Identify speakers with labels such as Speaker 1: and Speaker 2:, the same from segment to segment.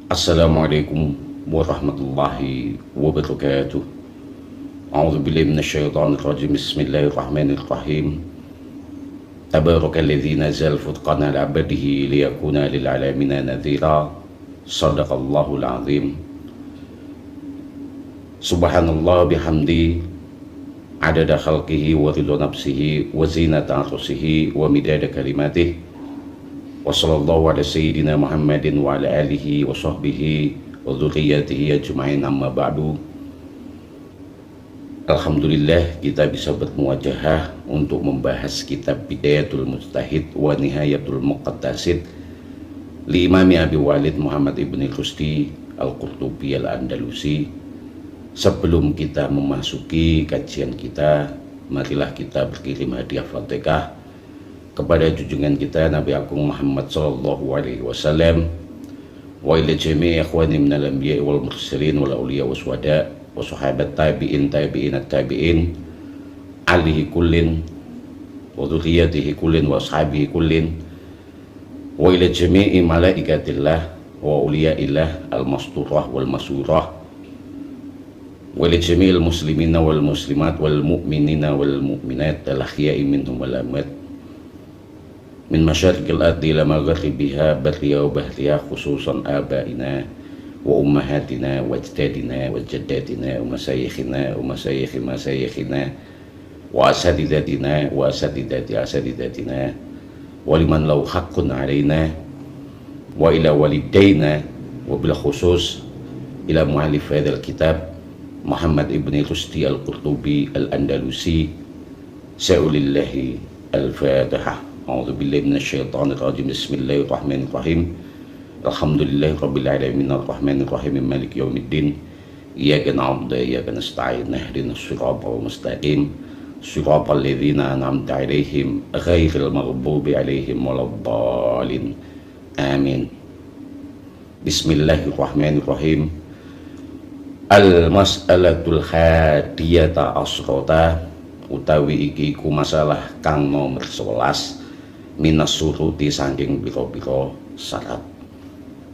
Speaker 1: Assalamualaikum warahmatullahi wabarakatuh. A'udzu billahi minasyaitonir rajim. Bismillahirrahmanirrahim. Tabarakal nazzal furqana 'ala 'abdihi liyakuna lil 'alamina nadhira. Shadaqallahul 'azim. Subhanallah bihamdi adada khalqihi wa ridha nafsihi wa zinata 'arshihi wa midada kalimatihi. Wa sallallahu ala sayyidina Muhammadin wa ala alihi wa sahbihi wa dzurriyyatihi ajma'in, amma ba'du. Alhamdulillah kita bisa bermuwajahah untuk membahas kitab Bidayatul Mujtahid wa Nihayatul Muqtasid li Imami Abi Walid Muhammad ibn Rusdi Al-Qurtubi Al-Andalusi. Sebelum kita memasuki kajian kita, marilah kita berkirim hadiah Fatihah kepada junjungan kita Nabi Agung Muhammad sallallahu alaihi wasallam, wa ila jami'i ikhwani minal anbiya'i wal mursalin wal awliya was wada wa sahabat tabi'in tabi'in alihi kullin wa dzurriyyatihi kullin wa ashabihi kullin wa ila jami'i malaikatillah wa awliya'illah al-masturah wal masurah wa ila jami'il muslimina wal muslimat wal mu'minina wal mu'minat al-ahya'i minhum wal amwat min masyarikil ardi ila maghribiha barriya wa bahriya, khususan abaina wa ummahatina wa ajdadina wa jaddatina wa masayikhina wa masayikhi masayikhina wa asadidatina wa asadidati asadidatina wa liman lau haqqun alaina wa ila walidayna wa bil khusus ila mu'allif hadzal kitab Muhammad ibn Rusdi Al-Qurtubi Al-Andalusi. Sa'ulillahi al-Fatihah. A'udzu billahi minasyaitonir rajim. Bismillahirrahmanirrahim. Alhamdulillahi rabbil alamin arrahmanir rahim maliki yaumiddin. Iyyaka na'budu wa iyyaka nasta'in. Ihdinas siratal mustaqim. Siratal ladzina an'amta 'alaihim ghairil maghdubi 'alaihim waladdallin. Amin. Bismillahirrahmanirrahim. Al-mas'alatul hadiyata asrota, utawi iki ku masalah kang nomor 11 minas suruti saking pira-pira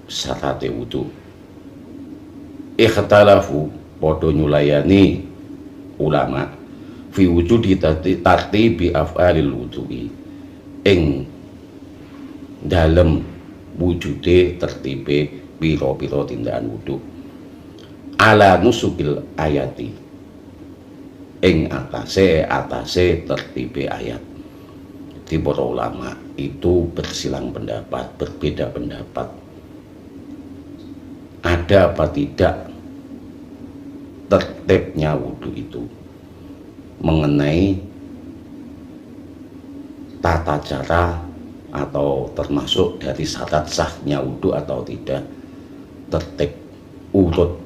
Speaker 1: syarat wudu. Ikhtalafu padha nyulayani ulama fi wujudi tartibi af'alil wudu'i ing dalem wujude tertibe pira-pira tindakan wudu ala nusukil ayati ing atase tertibe ayat. Di para ulama itu bersilang pendapat, berbeda pendapat, ada apa tidak tertibnya wudhu itu mengenai tata cara atau termasuk dari syarat sahnya wudhu atau tidak, tertib urut.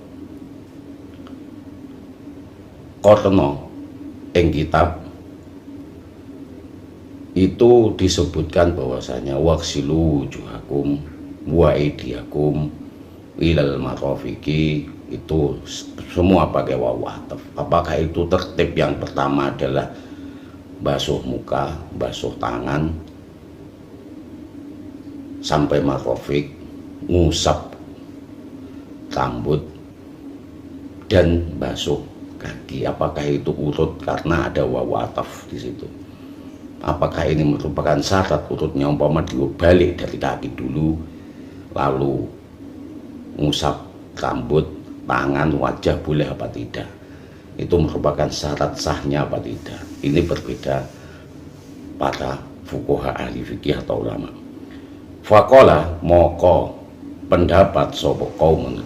Speaker 1: Karena ing kitab itu disebutkan bahwasanya waksilu wujuhakum wa aydiyakum ilal marafiqi, itu semua pakai wawu ataf. Apakah itu tertib yang pertama adalah basuh muka, basuh tangan sampai marafiq, ngusap rambut dan basuh kaki? Apakah itu urut karena ada wawu ataf di situ? Apakah ini merupakan syarat urutnya, umpama dibalik dari kaki dulu lalu ngusap rambut, tangan, wajah, boleh apa tidak? Itu merupakan syarat sahnya apa tidak? Ini berbeda para fuqaha ahli fikih atau ulama. Faqala moko pendapat sapa kaum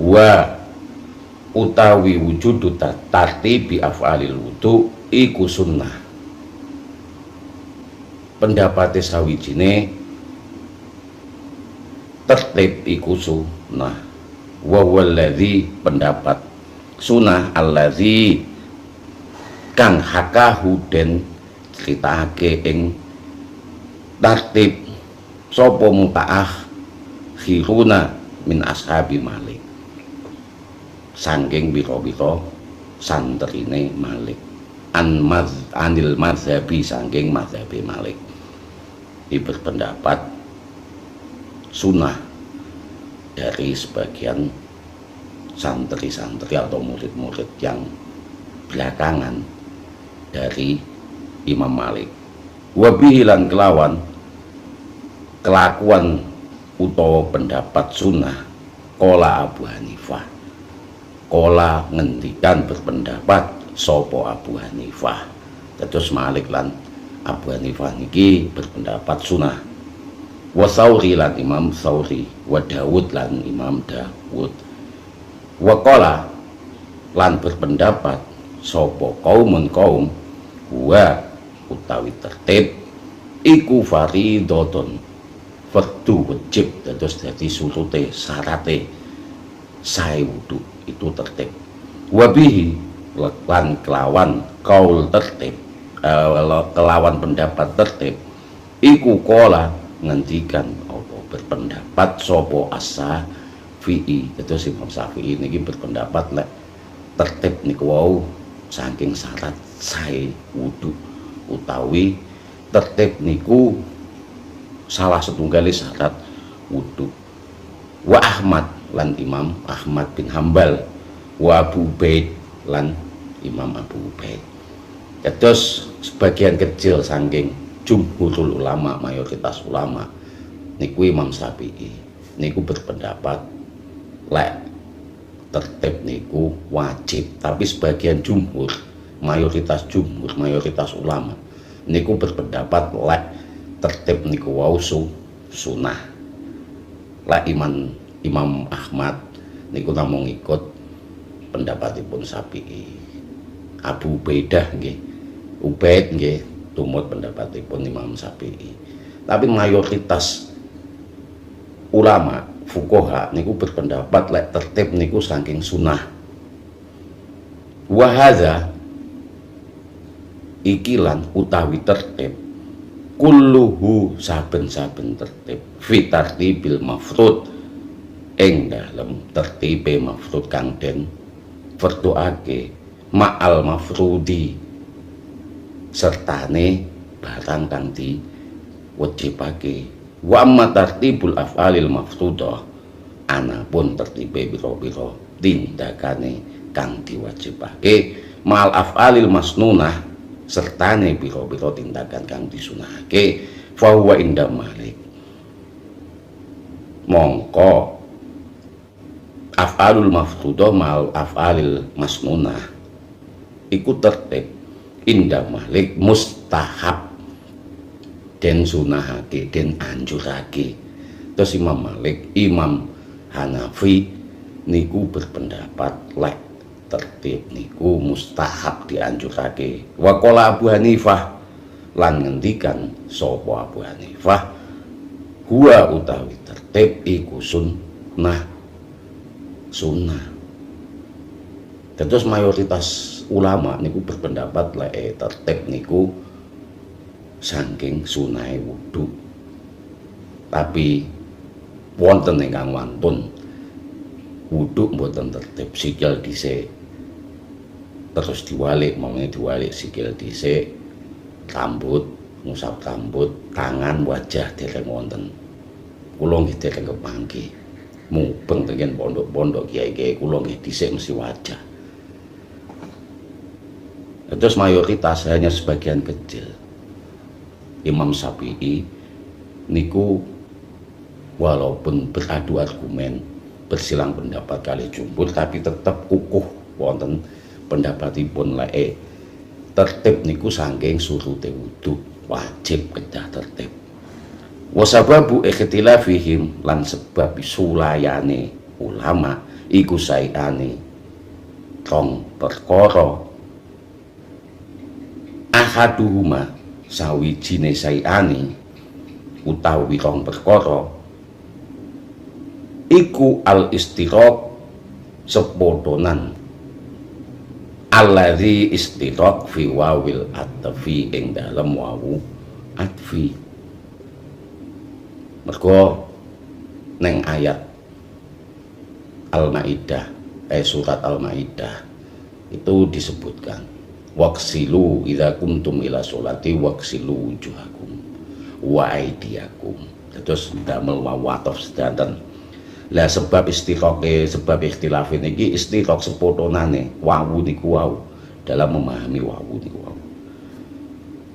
Speaker 1: wa utawi wujudu tartibi af'alil wudu iku sunnah. Pendapate sawijine tertib iku sunnah. Wa wallazi, pendapat sunnah allazi kang hakahu den critake ing tertib sapa mutaah khiruna min ashabi Malik, saking biro-biro santrine Malik, anil mazhabi, saking mazhabi Malik. Berpendapat sunnah dari sebagian santri-santri atau murid-murid yang belakangan dari Imam Malik. Wabihi lan kelawan kelakuan utawa pendapat sunnah kola Abu Hanifah, kola ngendikan berpendapat sopo Abu Hanifah. Terus Malik lan Abu Hanifah niki berpendapat sunnah. Wa Sauri lan Imam Sauri, wa Dawud lan Imam Dawud. Wa kola lan berpendapat sopo kaumun kaum wa utawi tertib iku faridotun fardu wajib, terus jadi surute syarate sae wudu itu tertib. Wabihi lan kelawan kaul tertib, kelawan pendapat tertib iku kola ngendikan apa berpendapat sopo As-Syafi'i. Terus Imam Syafi'i niki berpendapat lek tertib niku wau saking syarat sae wudu utawi tertib niku salah setunggal syarat wudu. Wa Ahmad lan Imam Ahmad bin Hambal, wa Abu Ubaid lan Imam Abu Ubaid. Terus sebagian kecil saking jumhurul ulama, mayoritas ulama niku Imam Syafi'i niku berpendapat lek tertib niku wajib, tapi sebagian jumhur, mayoritas ulama niku berpendapat lek tertib niku wau sunah. Lek Imam Ahmad niku namung ikut pendapatipun Syafi'i. Abu Ubaidah nggih, Ubaid nggih tumut pendapatipun Imam Syafi'i. Tapi mayoritas ulama fuqaha niku berpendapat lek tertib niku saking sunah. Wa hadza ikilan utawi tertib kulluhu saben-saben tertib fi tartibil mafrud ing dalem tertibe mafrud kang den berdoake ma'al mafrudi sertane barang kang diwajibake. Wa amma tartibul af'alil mafrudah anapun tertibe biro-biro tindakane kang diwajibake ma'al af'alil masnunah sertane biro-biro tindakan kang disunahake fahuwa inda Malik mongko af'alul mafrudah ma'al af'alil masnunah iku tertib inda Malik mustahab den sunahake den anjurake. Terus Imam Malik, Imam Hanafi niku berpendapat lek tertib niku mustahab dianjurake. Wa qala Abu Hanifah lan ngendikan sapa Abu Hanifah huwa utawi tertib iku sunnah. Terus mayoritas ulama niku berpendapat lek tertib niku saking sunai wudu. Tapi wonten ingkang wantun wudu mboten tertib, sikil dhisik terus diwalik, momene diwalik sikil dhisik, rambut ngusap rambut, tangan, wajah dereng wonten. Kula nggih dereng kepanggih mubeng teng pondok-pondok kiai-kiai kula nggih dhisik mesti wajah. Terus mayoritas hanya sebagian kecil. Imam Syafi'i niku walaupun beradu argumen, bersilang pendapat kali jumhur, tapi tetap kukuh wonten pendapatipun lek tertib niku saking surute wudu wajib kedah tertib. Wa sababu ikhtilafihim lan sebab sulayane ulama iku saeane rong perkara ahaduhuma sawijine saeane utawi rong perkara iku al istiraq sepodonan alladzi istiraq fi wawil atfi ing dalem wawu atfi. Mergo neng ayat Al-Maidah surat Al-Maidah itu disebutkan waksilu idza kuntum ila sholati waksilu wujuhakum wa aydiyakum. Terus damel wawatof sedanten Lah sebab istiqoke, sebab ikhtilaf ini istiqok sepotonane wawu niku wau dalam memahami wawu niku wau.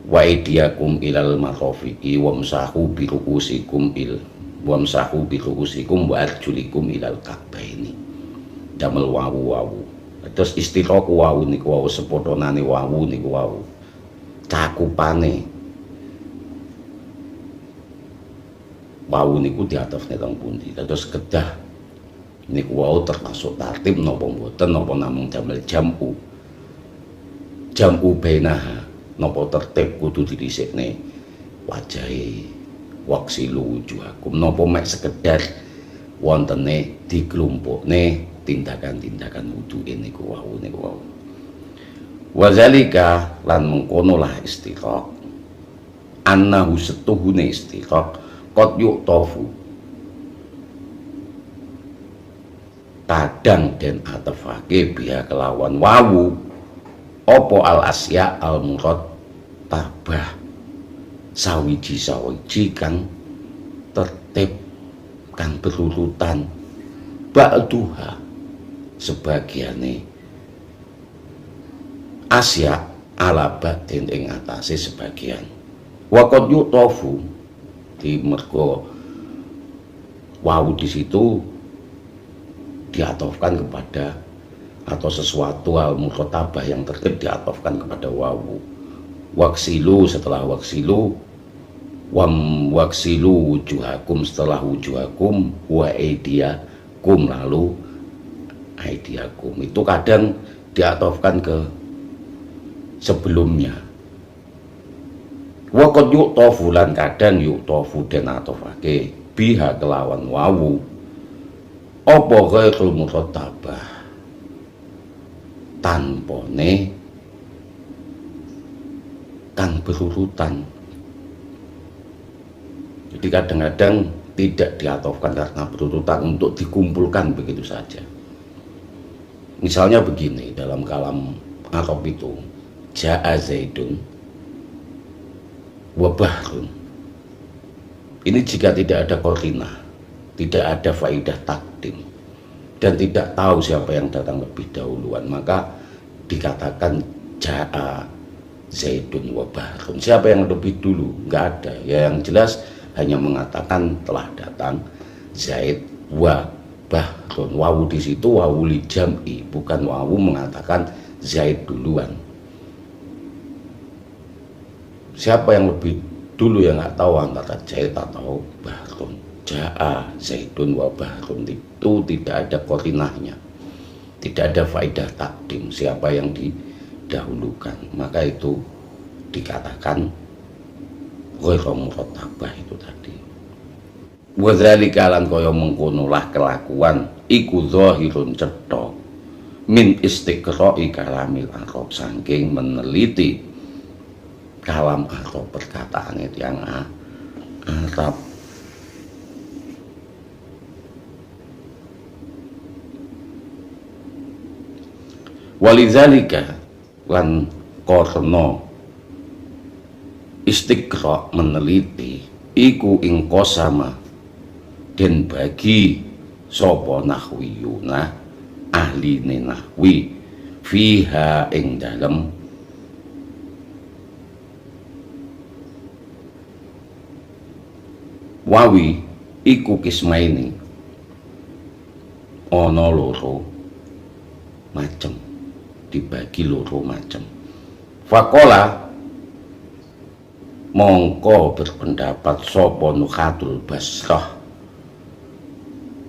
Speaker 1: Wa idiyakum ilal marafiqi wamsahu bi ru'usikum wamsahu bi ru'usikum wa arjulikum ilal ka'baini. Damel wawu. Terus istiqok wawu niku wau sepotonane wawu niku wau. Cakupane wawu niku diatofne teng pundi. Terus kedah niku wau termasuk tartib napa mboten napa namung damel jam'u bainaha napa tertib kudu didhisikne wajahe waksilu wujuhakum napa mek sekedar wontene diklumpukne tindakan-tindakan wudu'e niku wau. Wazalika lan mengkono lah istiqaq annahu setuhune istiqaq qad yu'tafu kadang den atafake biha kelawan wawu apa al asya al murad tabah sawiji kang tertib kang berurutan ba'duha sebagiane asya ala batin ing atase sebagian wa qad yu'tafu di mergo wawu di situ diatofkan kepada atau sesuatu al mukhatabah yang tertib diatofkan kepada wawu. Waksilu setelah waksilu waksilu wujuhakum setelah wujuhakum wa aidiyakum lalu aidiyakum itu kadang diatofkan ke sebelumnya. Wa qad yu'tafu lan kadang yu'tafu den atofake biha kelawan wawu apa ghairul mukhatabah tanpone kang berurutan. Jadi kadang-kadang tidak diatofkan karena berurutan untuk dikumpulkan begitu saja. Misalnya begini dalam kalam Arab itu ja'a zaidun wa bahrun. Ini jika tidak ada qarinah, tidak ada faidah takdim dan tidak tahu siapa yang datang lebih dahuluan, maka dikatakan ja'a zaidun wa bahrun. Siapa yang lebih dulu? Nggak ada. Ya, yang jelas hanya mengatakan telah datang Zaid wa bahrun. Wawu di situ wawu li jam'i, bukan wawu mengatakan Zaid duluan. Siapa yang lebih dulu yang nggak tahu antara Zaid atau bahrun. Ja'a zaidun wa bahrun itu tidak ada qarinahnya, tidak ada faedah takdim siapa yang didahulukan, maka itu dikatakan ghairu mukhatabah itu tadi. Wa dzalika lan kaya mengkono lah kelakuan iku zahirun cetha min istiqra'i kalamil Arab saking meneliti kalam Arab perkataan yang Arab. Walidzalika lan karena istiqra meneliti iku ing qasama den bagi sapa nahwiyuna ahline nahwi fiha ing dalem wawi iku kismaini ana loro macem, dibagi loro macem. Fakola mongko berpendapat sapa Nukhatul Basrah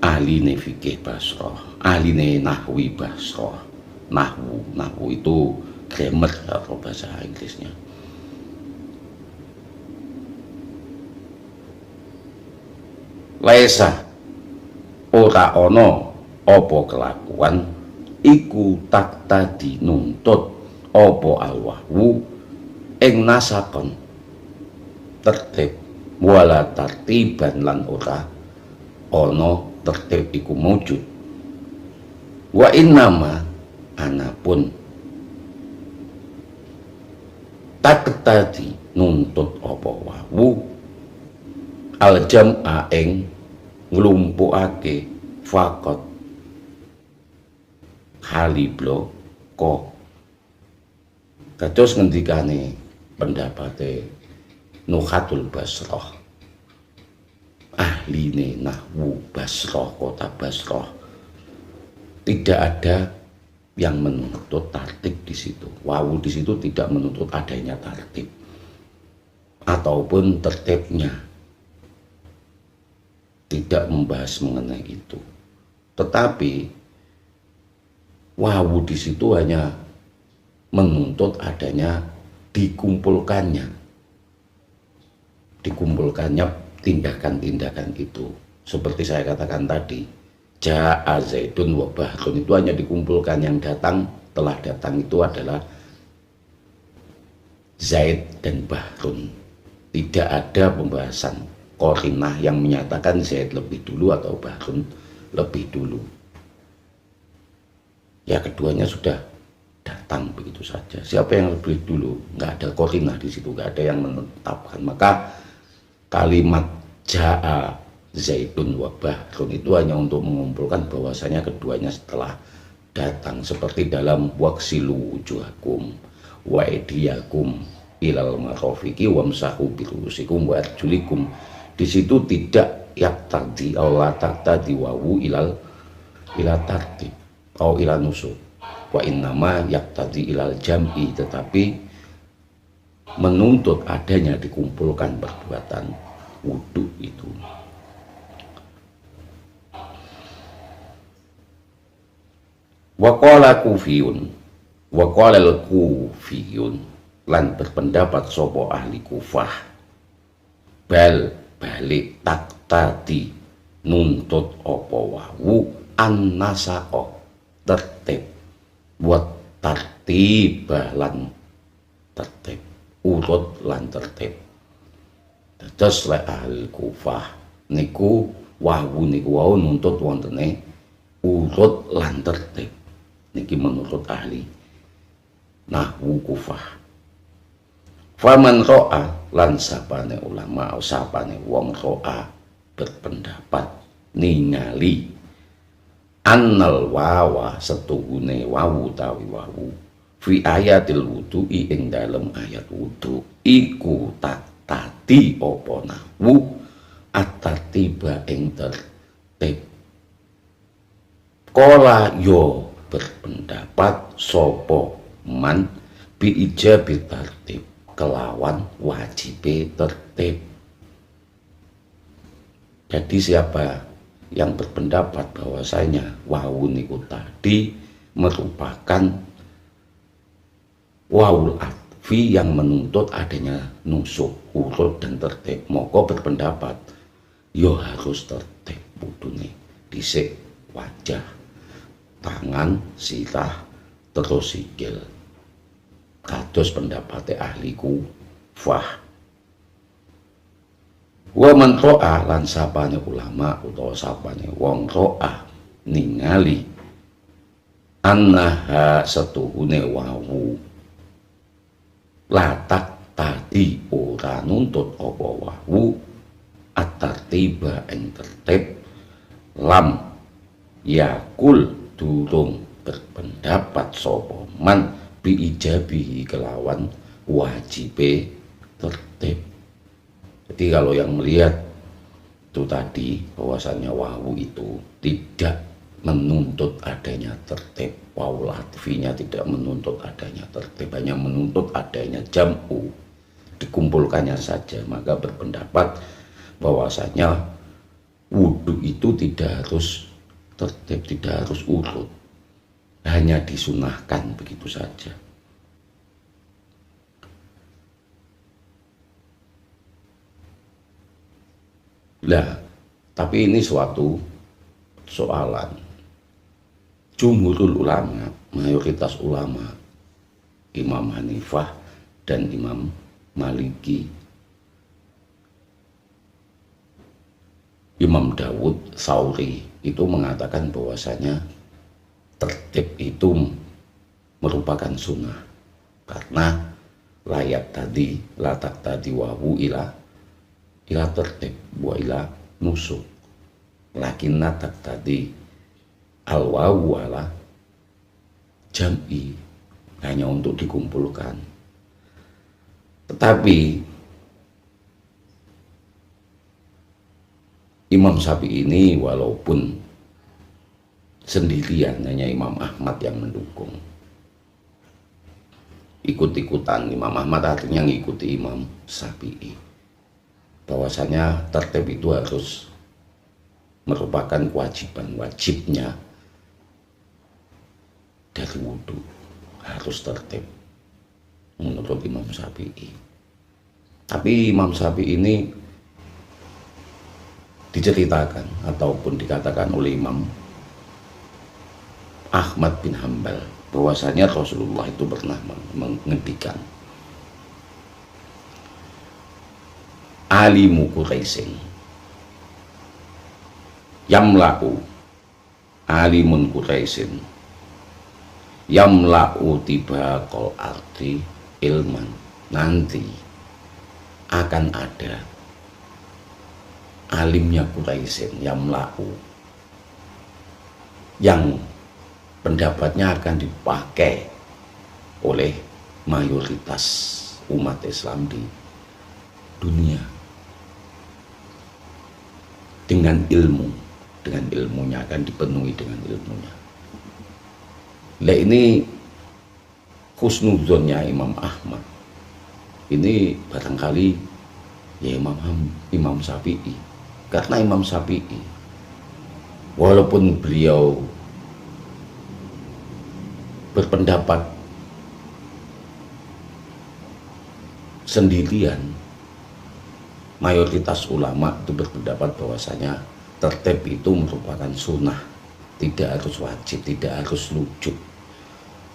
Speaker 1: ahline fikih Basrah, ahline nahwi Basrah. Nahwu itu grammar atau bahasa Inggrisnya. Laisa ora ono apa kelakuan iku tak tadi nuntut apa alwahwu ing nasakon tertib wala tartiban lan ora ono tertib iku mujud wa innama anapun tak tadi nuntut apa wahwu al jam'a ing nglumpukake fakot haliblo ko kados ngendikane pendapate Nuhatul Basroh, ahline nahwu Basroh, kota Basroh, tidak ada yang menuntut tartib di situ. Wawu di situ tidak menuntut adanya tartib ataupun tertibnya, tidak membahas mengenai itu. Tetapi wawu di situ hanya menuntut adanya dikumpulkannya tindakan-tindakan itu. Seperti saya katakan tadi, ja'a zaidun wa bahrun, itu hanya dikumpulkan. Yang datang, telah datang itu adalah Zaid dan Bahrun. Tidak ada pembahasan qarinah yang menyatakan Zaid lebih dulu atau Bahrun lebih dulu. Ya, keduanya sudah datang begitu saja. Siapa yang lebih dulu? Nggak ada qarinah di situ, nggak ada yang menetapkan. Maka kalimat ja'a zaidun wa bahrun itu hanya untuk mengumpulkan bahwasanya keduanya setelah datang, seperti dalam waksilu wujuhakum wa idiyakum ilal marafiqi wamsahu birusikum wa arjulikum. Di situ tidak yaktadi Allah taktadi wawu ila tartib atau ila nusuk, wa innama yaktadi ilal jam'i, tetapi menuntut adanya dikumpulkan perbuatan wudhu itu. Waqala kufiyun, waqala al-kufiyun, lan berpendapat sopo ahli Kufah, bal balik tak tadi nuntut opo wawu an-nasaqo, tertib, buat tartib lan tertib, urut lan tertib. Terus lek ahli Kufah niku wawu nuntut wontene urut lan tertib. Niki menurut ahli nahwu Kufah. Faman ro'a, lan sapane ulama, sapane wong ro'a berpendapat ningali annal wawa setuhune wawu tawi wawu fi ayatil wudu'i ing dalem ayat wudu iku tak tadi opo nahwu at-tartiba ing tertib. Kola yo berpendapat sopo man bi ijabi tartib, kelawan wajibe tertib. Jadi siapa yang berpendapat bahwasanya wawu niku tadi merupakan wawul atfi yang menuntut adanya nusuk, urut dan tertib, moko berpendapat yo harus tertib wudune, dhisik wajah, tangan, sirah, terus sikil. Kados pendapate ahli Kufah. Wa man ro'a, lan sapane ulama utawa sapane wong ro'a ningali annaha setuhune wawu latak tadi ora nuntut apa wawu at-tartiba ing tertib, lam yakul durung berpendapat sapa man bi ijabihi kelawan wajibe tertib. Jadi kalau yang melihat itu tadi bahwasannya wawu itu tidak menuntut adanya tertib, wawu latfinya tidak menuntut adanya tertib, hanya menuntut adanya jam'u, dikumpulkannya saja, maka berpendapat bahwasanya wudhu itu tidak harus tertib, tidak harus urut, hanya disunahkan begitu saja. Lah, tapi ini suatu soalan. Jumhurul ulama, mayoritas ulama, Imam Hanifah dan Imam Maliki, Imam Dawud, Sauri itu mengatakan bahwasanya tertib itu merupakan sunnah, karena layak tadi, latak tadi wawu ila tertib wa ila nusuk. lakinna tadi al-wawu ala jam'i, hanya untuk dikumpulkan. Tetapi Imam Syafi'i ini walaupun sendirian, hanya Imam Ahmad yang mendukung, ikut-ikutan. Imam Ahmad artinya ngikuti Imam Syafi'i, bahwasanya tertib itu harus merupakan kewajiban, wajibnya dari wudhu harus tertib menurut Imam Syafi'i. Tapi Imam Syafi'i ini diceritakan ataupun dikatakan oleh Imam Ahmad bin Hambal bahwasanya Rasulullah itu pernah menghentikan alimu Quraisyin yamla'u, alimun Quraisyin yamla'u tibaqal arti ilman, nanti akan ada alimnya Quraisyin yamla'u yang pendapatnya akan dipakai oleh mayoritas umat Islam di dunia dengan ilmu, dengan ilmunya, akan dipenuhi dengan ilmunya. Nah, ini husnudzonnya Imam Ahmad ini barangkali ya Imam Syafi'i, karena Imam Syafi'i walaupun beliau berpendapat sendirian, mayoritas ulama itu berpendapat bahwasanya tertib itu merupakan sunnah, tidak harus wajib, tidak harus wujud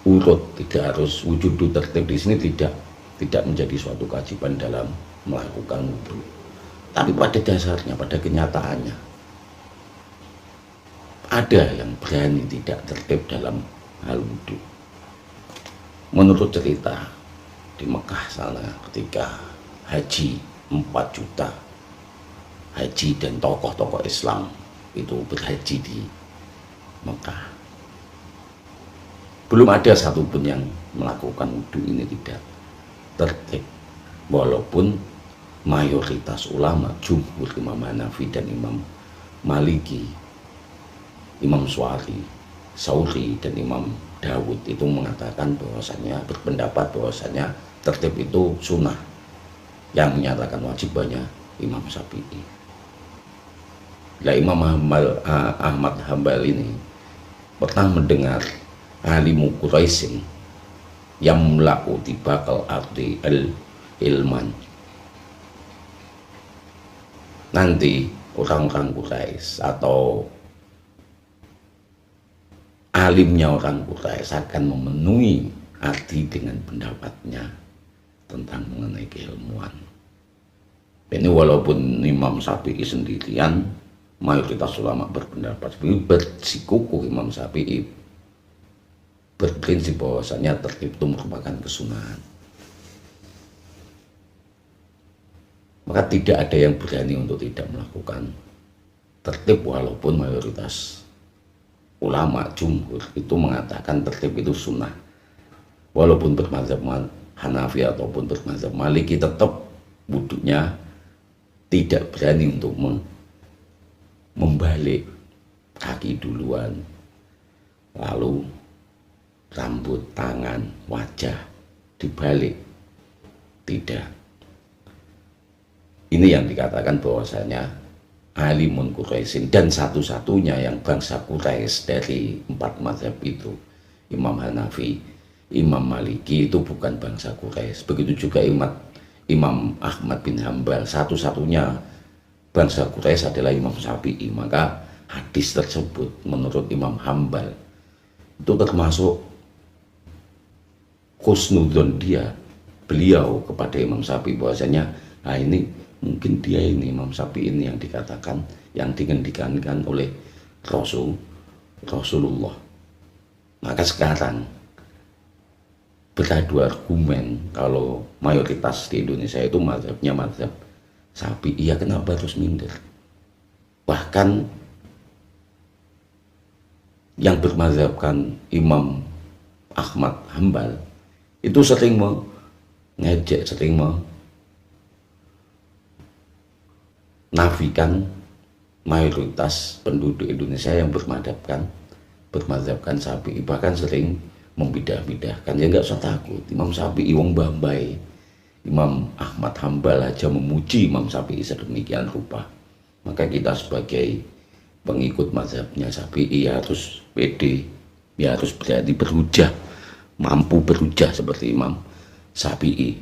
Speaker 1: urut, tidak harus wujudu tertib di sini tidak menjadi suatu kewajiban dalam melakukan wudhu. Tapi pada dasarnya, pada kenyataannya, ada yang berani tidak tertib dalam hal wudhu. Menurut cerita di Mekah sana ketika haji 4 juta haji dan tokoh-tokoh Islam itu berhaji di Mekah, belum ada satupun yang melakukan wudhu ini tidak tertib, walaupun mayoritas ulama, jumhur Imam Hanafi dan Imam Maliki, Imam Sauri dan Imam Dawud itu mengatakan bahwasanya, berpendapat bahwasanya tertib itu sunnah, yang menyatakan wajib banyak Imam Syafi'i. Nah, Imam Ahmad Hambal ini pernah mendengar alimu Quraisyin yang melaku tibaqal arti ilman, nanti orang-orang Quraisy atau alimnya orang Quraisy akan memenuhi arti dengan pendapatnya tentang mengenai keilmuan. Ini walaupun Imam Syafi'i sendirian, mayoritas ulama berpendapat bersikukuh Imam Syafi'i berprinsip bahwasanya tertib itu merupakan kesunahan. Maka tidak ada yang berani untuk tidak melakukan tertib, walaupun mayoritas ulama jumhur itu mengatakan tertib itu sunnah. Walaupun bermadzhab Hanafi ataupun bermadzhab Maliki, tetap wudhunya tidak berani untuk membalik kaki duluan, lalu rambut, tangan, wajah dibalik, tidak. Ini yang dikatakan bahwasanya alimun Quraisyin, dan satu-satunya yang bangsa Quraisy dari 4 mazhab itu, Imam Hanafi, Imam Maliki itu bukan bangsa Quraisy. Begitu juga Imam Ahmad bin Hambal, satu-satunya bangsa Quraisy adalah Imam Syafi'i. Maka hadis tersebut menurut Imam Hambal itu termasuk husnudzon beliau kepada Imam Syafi'i, bahwasanya nah ini mungkin dia ini Imam Syafi'i ini yang dikatakan, yang dikendikankan oleh Rasulullah. Maka sekarang beradu argumen kalau mayoritas di Indonesia itu mazhab Syafi'i, ya kenapa harus minder? Bahkan yang bermazhabkan Imam Ahmad Hambal itu sering mengejek, sering menafikan mayoritas penduduk Indonesia yang bermazhabkan Syafi'i, bahkan sering membidah-bidahkan. Ya nggak usah takut, Imam Syafi'i wong Bambai, Imam Ahmad Hambal aja memuji Imam Syafi'i sedemikian rupa. Maka kita sebagai pengikut mazhabnya Syafi'i ya harus pede, ya harus berani berhujah, mampu berhujah seperti Imam Syafi'i.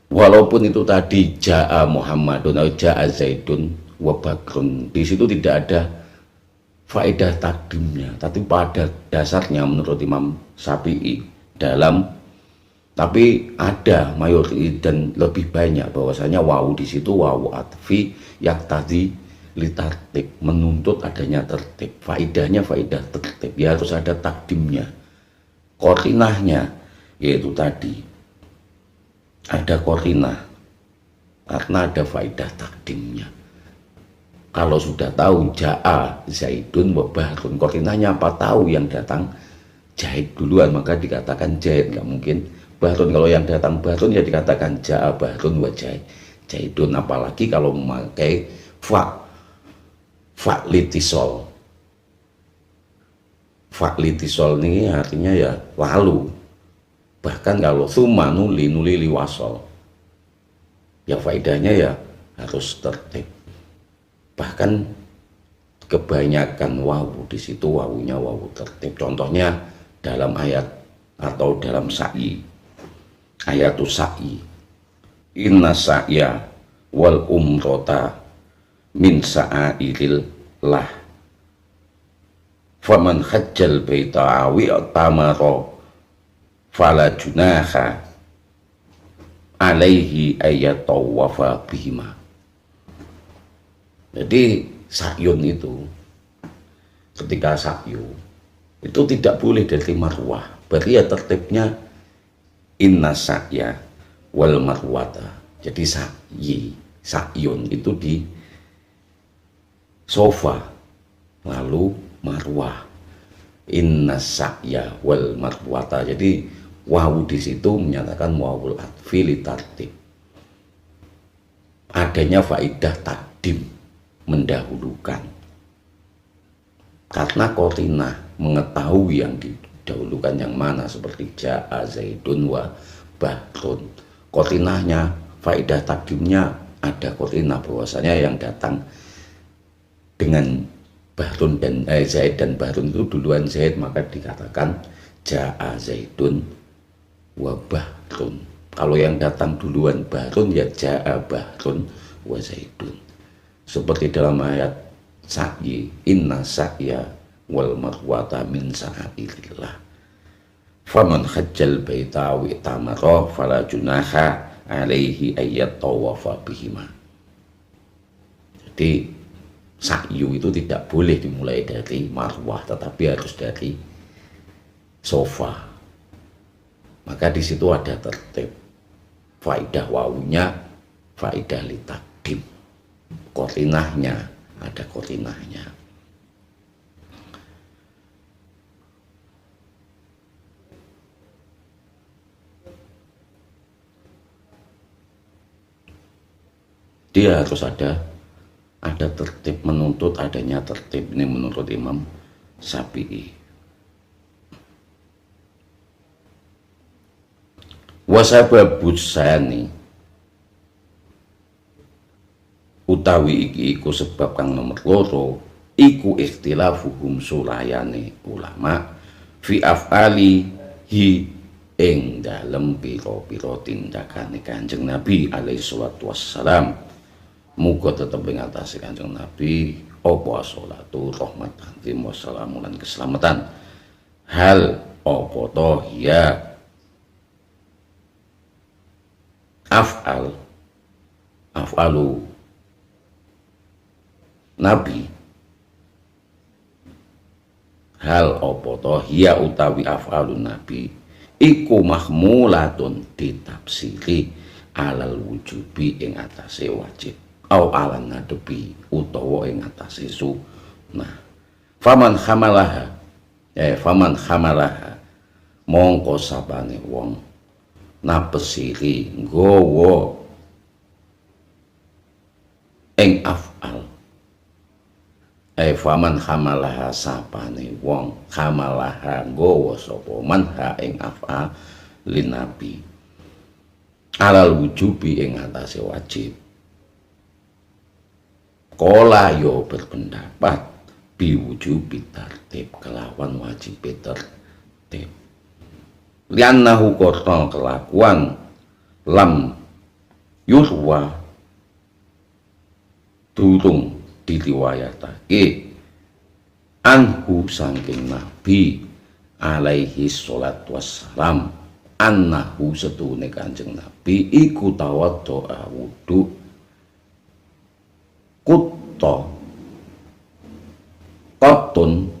Speaker 1: Walaupun itu tadi ja'a Muhammadun atau ja'a Zaidun wa Bakrun, di situ tidak ada faedah takdimnya, tapi pada dasarnya menurut Imam Syafi'i tapi ada mayoritas dan lebih banyak bahwasanya wawu di situ wawu atfi yang tadi litartib, menuntut adanya tertib, faedahnya faedah tertib, ya harus ada takdimnya, korinahnya, yaitu tadi ada korinah karena ada faedah takdimnya. Kalau sudah tahu ja'a Zaidun wa Bahrun, korinahnya apa? Tahu yang datang Zaid duluan maka dikatakan Zaid, nggak mungkin Bahrun. Kalau yang datang Bahrun ya dikatakan ja'a Bahrun wa Zaidun. Apalagi kalau memakai litisol. Litisol ini artinya ya lalu. Bahkan kalau summa nuli liwasol, ya faedahnya ya harus tertib. Bahkan kebanyakan wawu di situ wawunya wawu tertib. Contohnya dalam ayat atau dalam sa'i, ayatus sa'i, inna sa'ya wal umrota min sa'airil lah faman hajjal baita awi tamaro fala junaha alaihi ayatawafa bihima. Jadi sakyun itu, ketika sakyu itu tidak boleh dari marwah. Berarti ya tertibnya inna sa'ya wal marwata. Jadi sakyun itu di sofa, lalu marwah, inna sa'ya wal marwata. Jadi wawu di situ menyatakan wawul atfi li tartib, adanya faedah takdim, mendahulukan, karena korinah mengetahui yang didahulukan yang mana, seperti ja'a Zaidun wa Bahrun. Korinahnya faedah takdimnya ada korinah bahwasanya yang datang dengan Bahrun dan Zaid dan Bahrun itu duluan Zaid, maka dikatakan ja'a Zaidun wa Bahrun. Kalau yang datang duluan Bahrun ya ja'a Bahrun wa Zaidun. Seperti dalam ayat sa'i, inna sa'ya wal marwata min sa'airillah faman hajjal baita wa tamara fala junaha alaihi ayyat tawafa bihima. Jadi sa'yu itu tidak boleh dimulai dari marwah, tetapi harus dari sofa. Maka di situ ada tertib, faedah wawunya faedah litakdim, korinahnya ada korinahnya. Dia harus ada tertib, menuntut adanya tertib. Ini menurut Imam Syafi'i. Wasababus sani, utawi iki iku sebab kang nomor loro iku ikhtilafuhum sulayane ulama fi af'ali hi ing dalem pira-pira tindakane Kanjeng Nabi alaihi salatu wassalam. Muga tetep ing atase Kanjeng Nabi apa sholatu rahmatan wa salamun lan keselamatan. Hal apa to ya af'alu Nabi, hal apa to ya utawi af'alun Nabi iku mahmulatun ditafsiri alal wujubi ing atase wajib au alan nadebi utawa ing atase sunah. Faman hamalaha mongko sabane wong napesiri nggawa ing af'al. Faman hamalaha sapane wong hamalaha nggawa sapa man ha ing af'al linabi alal wujubi ing atase wajib. Kola yo berpendapat biwujubi tertib kelawan wajib tertib. Liannahu korno kelakuan lam yurwa durung diriwayatake anhu saking Nabi alaihi sholatu wassalam annahu setune Kanjeng Nabi iku tawaddo'a wudu kutta kotun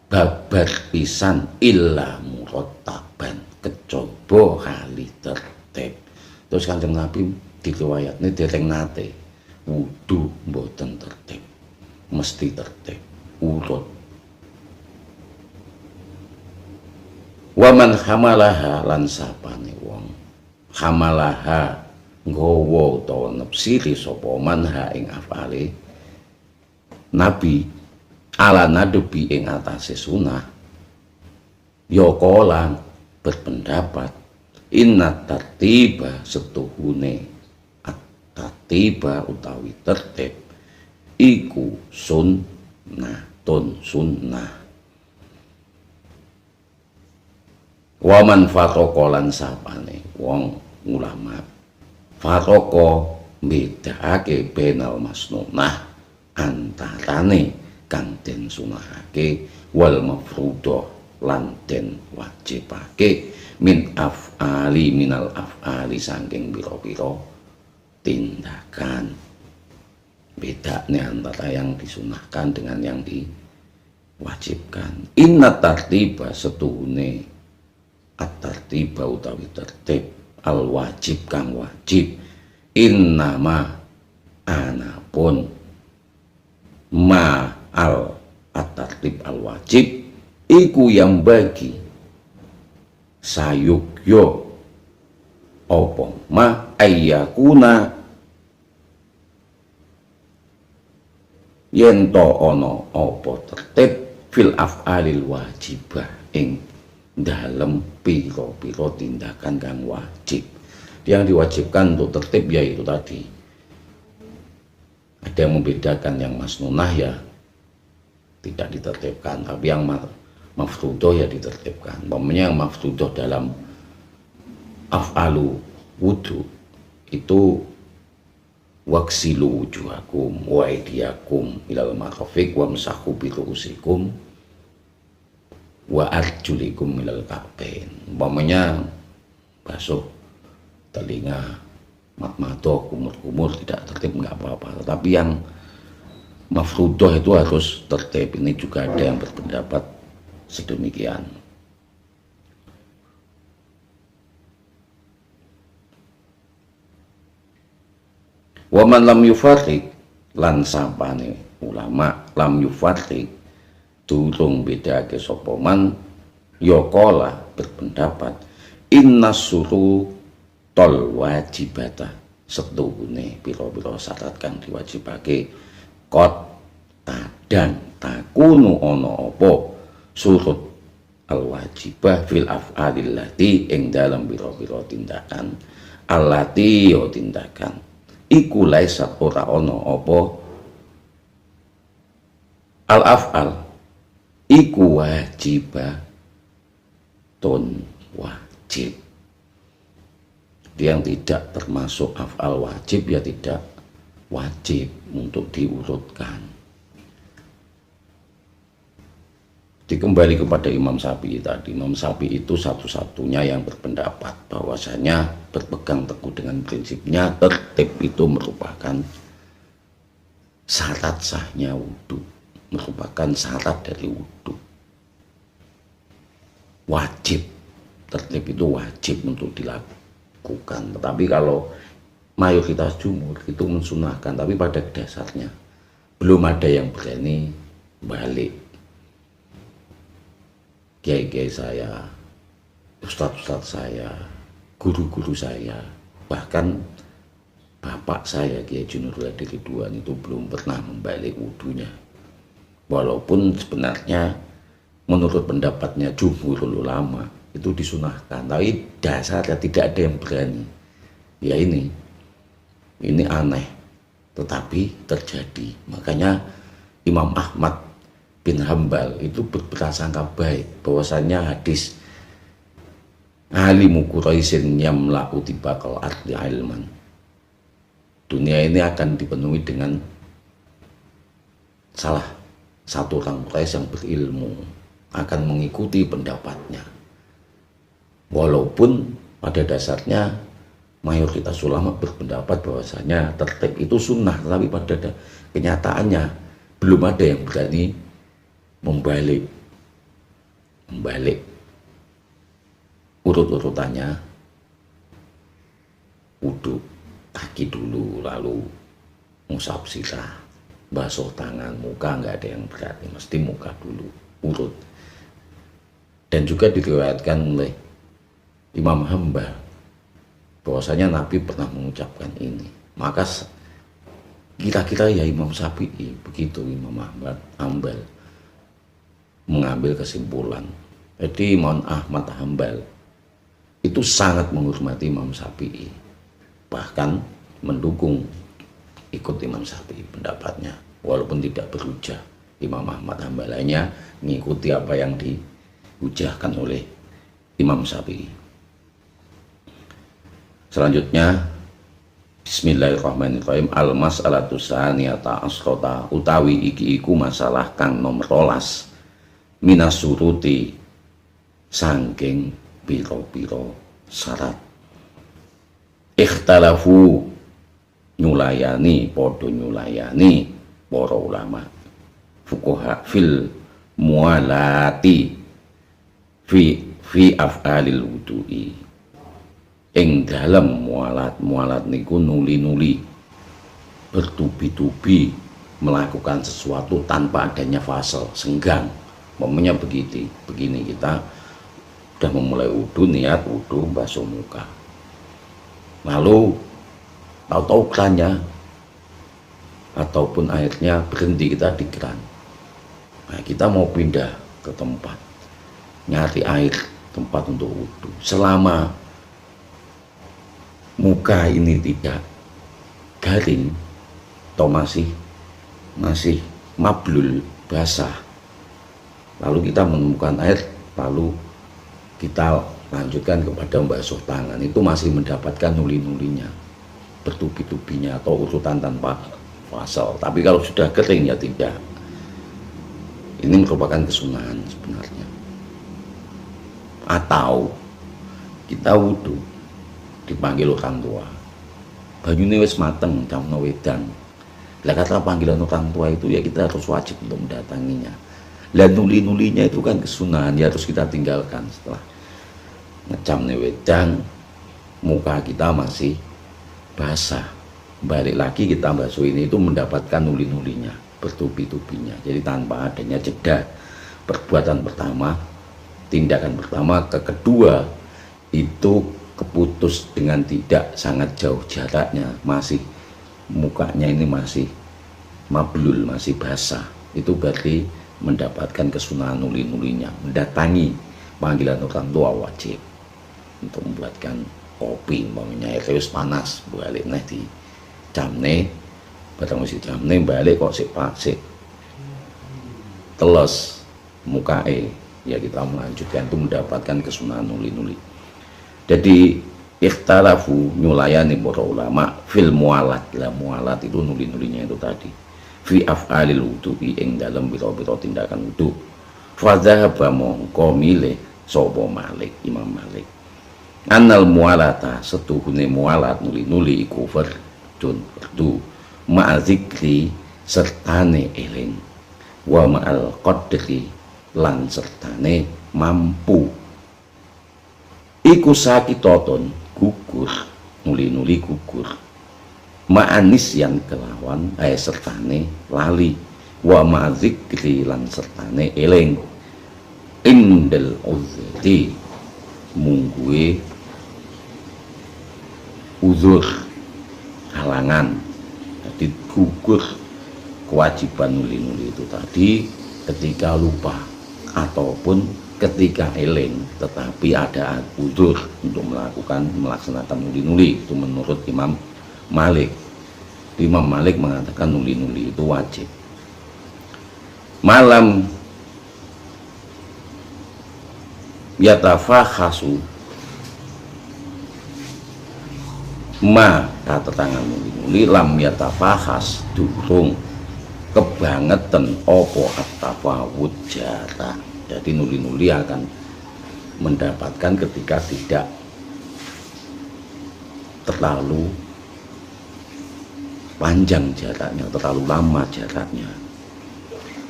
Speaker 1: babar pisan illa murattaban kejaba hali tertib. Terus Kanjeng Nabi diriwayatne dereng nate wudu mboten tertib, mesti tertib urut. Waman hamalaha lan sapane wong hamalaha nggawa utawa nepsiri sapa manha ing afale Nabi ala nadebi ing atase sunah ya kala berpendapat inna tartiba setuhune at-tartiba utawi tertib iku sunnatun sunnah. Waman fatoko lan sapane wong ulama fatoko bedakake benal masnunah antarane kang den sunahake wal mafruḍah lan den wajibake min af'ali minal af'ali saking pira-pira tindakan. Bedane antara yang disunahkan dengan yang diwajibkan. Inna tartiba setuhune at-tartiba utawi tertib al wajib kang wajib innama anapun ma al at-tartib al wajib iku yang bagi sayukyo opo ma ayyakuna yento ono opo tertib fil af'alil wajibah ing dalam piro-piro tindakan kang wajib. Yang diwajibkan untuk tertib yaitu tadi ada yang membedakan yang masnunah ya tidak ditertibkan, tapi yang mafruḍah ya ditertibkan. Umpamanya yang mafruḍah dalam af'alu wudu itu waksilu wujuhakum wa aydiyakum ilal marafiq wamsahu bi ru'usikum wa arjulikum ilal ka'bain. Umpamanya basuh telinga, mata, kumur-kumur tidak tertib nggak apa-apa, tetapi yang mafruḍah itu harus tertib. Ini juga ada yang berpendapat sedemikian. Waman lam yufarriq lan sapane ulama lam yufarriq durung bedake sapa man ya qala berpendapat innas suru tol wajibata setuhune pira-pira syarat kang diwajibake kot kadang takunu ana apa surut al wajibah fil af'alil lati ing dalam pira-pira tindakan allati ya tindakan iku laisat ora ana apa al af'al iku wajibah ton wajib. Yang tidak termasuk af'al wajib ya tidak wajib untuk diurutkan. Dikembali kepada Imam Syafi'i tadi. Imam Syafi'i itu satu-satunya yang berpendapat bahwasanya berpegang teguh dengan prinsipnya tertib itu merupakan syarat sahnya wudu, merupakan syarat dari wudu. Wajib, tertib itu wajib untuk dilakukan, lakukan. Tetapi kalau mayoritas jumhur itu mensunahkan, tapi pada dasarnya belum ada yang berani balik. Kiai-kiai saya, ustadz-ustadz saya, guru-guru saya, bahkan bapak saya Kiai Junurul Hadi Ridwan itu belum pernah membalik wudunya. Walaupun sebenarnya menurut pendapatnya jumhurul ulama itu disunahkan, tapi dasarnya tidak ada yang berani. Ya ini aneh, tetapi terjadi. Makanya Imam Ahmad bin Hambal itu berprasangka baik bahwasanya hadis alimu Quraisyin yamla'u tibaqal ardi ilman, dunia ini akan dipenuhi dengan salah satu orang Quraisy yang berilmu akan mengikuti pendapatnya. Walaupun pada dasarnya mayoritas ulama berpendapat bahwasanya tertib itu sunnah, tapi pada kenyataannya belum ada yang berani membalik urut-urutannya. Wudhu kaki dulu, lalu ngusap sirah, basuh tangan, muka nggak ada yang berani, mesti muka dulu, urut. Dan juga diriwayatkan oleh Imam Hambal bahwasanya Nabi pernah mengucapkan ini. Maka kira-kira ya Imam Syafi'i begitu, Imam Hambal mengambil kesimpulan. Jadi Imam Ahmad Hambal itu sangat menghormati Imam Syafi'i, bahkan mendukung ikut Imam Syafi'i pendapatnya, walaupun tidak berhujah. Imam Ahmad Hambal hanya mengikuti apa yang dihujahkan oleh Imam Syafi'i. Selanjutnya, Bismillahirrahmanirrahim. Al-mas'alatu saniyata asrota, utawi iki iku masalah kang nomor 12 minasuruti sangking piro-piro syarat. Ikhtalafu nyulayani, podo nyulayani para ulama fuqaha fil mualati fi af'alil wudu'i, ing dalem mualat niku nuli-nuli, bertubi-tubi melakukan sesuatu tanpa adanya fasal, senggang. Momennya begini kita udah memulai wudhu, niat wudhu, basuh muka, lalu tahu-tahu kerannya ataupun airnya berhenti, kita di keran. Nah, kita mau pindah ke tempat, nyari air tempat untuk wudhu. Selama muka ini tidak garing atau masih mablul, basah, lalu kita menemukan air, lalu kita lanjutkan kepada membasuh tangan, itu masih mendapatkan nuli-nulinya, bertubi-tubinya atau urutan tanpa fasal. Tapi kalau sudah kering ya tidak. Ini merupakan kesunahan sebenarnya. Atau kita wudhu dipanggil orang tua, banyune wis mateng, camno wedan. Lah kata panggilan orang tua itu ya kita harus wajib untuk mendatanginya. Dan nuli-nulinya itu kan kesunahan, ya harus kita tinggalkan. Setelah ngecam wedang, muka kita masih basah, balik lagi kita basuh ini, itu mendapatkan nuli-nulinya, bertubi-tubinya. Jadi tanpa adanya jeda perbuatan pertama, tindakan pertama ke kedua itu keputus dengan tidak sangat jauh jaraknya, masih mukanya ini masih mablul, masih basah, itu berarti mendapatkan kesunahan nuli-nulinya. Mendatangi panggilan orang tua wajib untuk membuatkan kopi, umpamanya terus panas, balik nih di jamne, barang mesti jamne balik kok sik teles mukae, ya kita melanjutkan, itu mendapatkan kesunahan nuli-nuli. Jadi ikhtalafu nyulayani para ulama fil mualat. Lah mualat itu nuli-nulinya itu tadi, fi af'alil wudu'i, ing dalam biro-biro tindakan wudu. Fa dzahaba mongko milih sapa Malik, Imam Malik, annal mualata, setuhune mualat nuli-nuli iku fardun, fardu ma'azikri sertane eling, wa ma'al qadri lan sertane mampu. Iku sakitoton gugur, nuli-nuli gugur, ma'anis yang kelawan sertane lali, wa ma'zikri lan sertane eling, indel uzri mungguwe uzur halangan. Jadi gugur kewajiban nuli-nuli itu tadi ketika lupa ataupun ketika eling, tetapi ada uzur untuk melaksanakan nuli-nuli. Itu menurut Imam Malik. Imam Malik mengatakan nuli-nuli itu wajib. Malam yatafakhasu ma kata tangan nuli-nuli lam yatafakhas durung kebangetan opo at-tafawud jarak. Jadi nuli-nuli akan mendapatkan ketika tidak terlalu panjang jaraknya, terlalu lama jaraknya.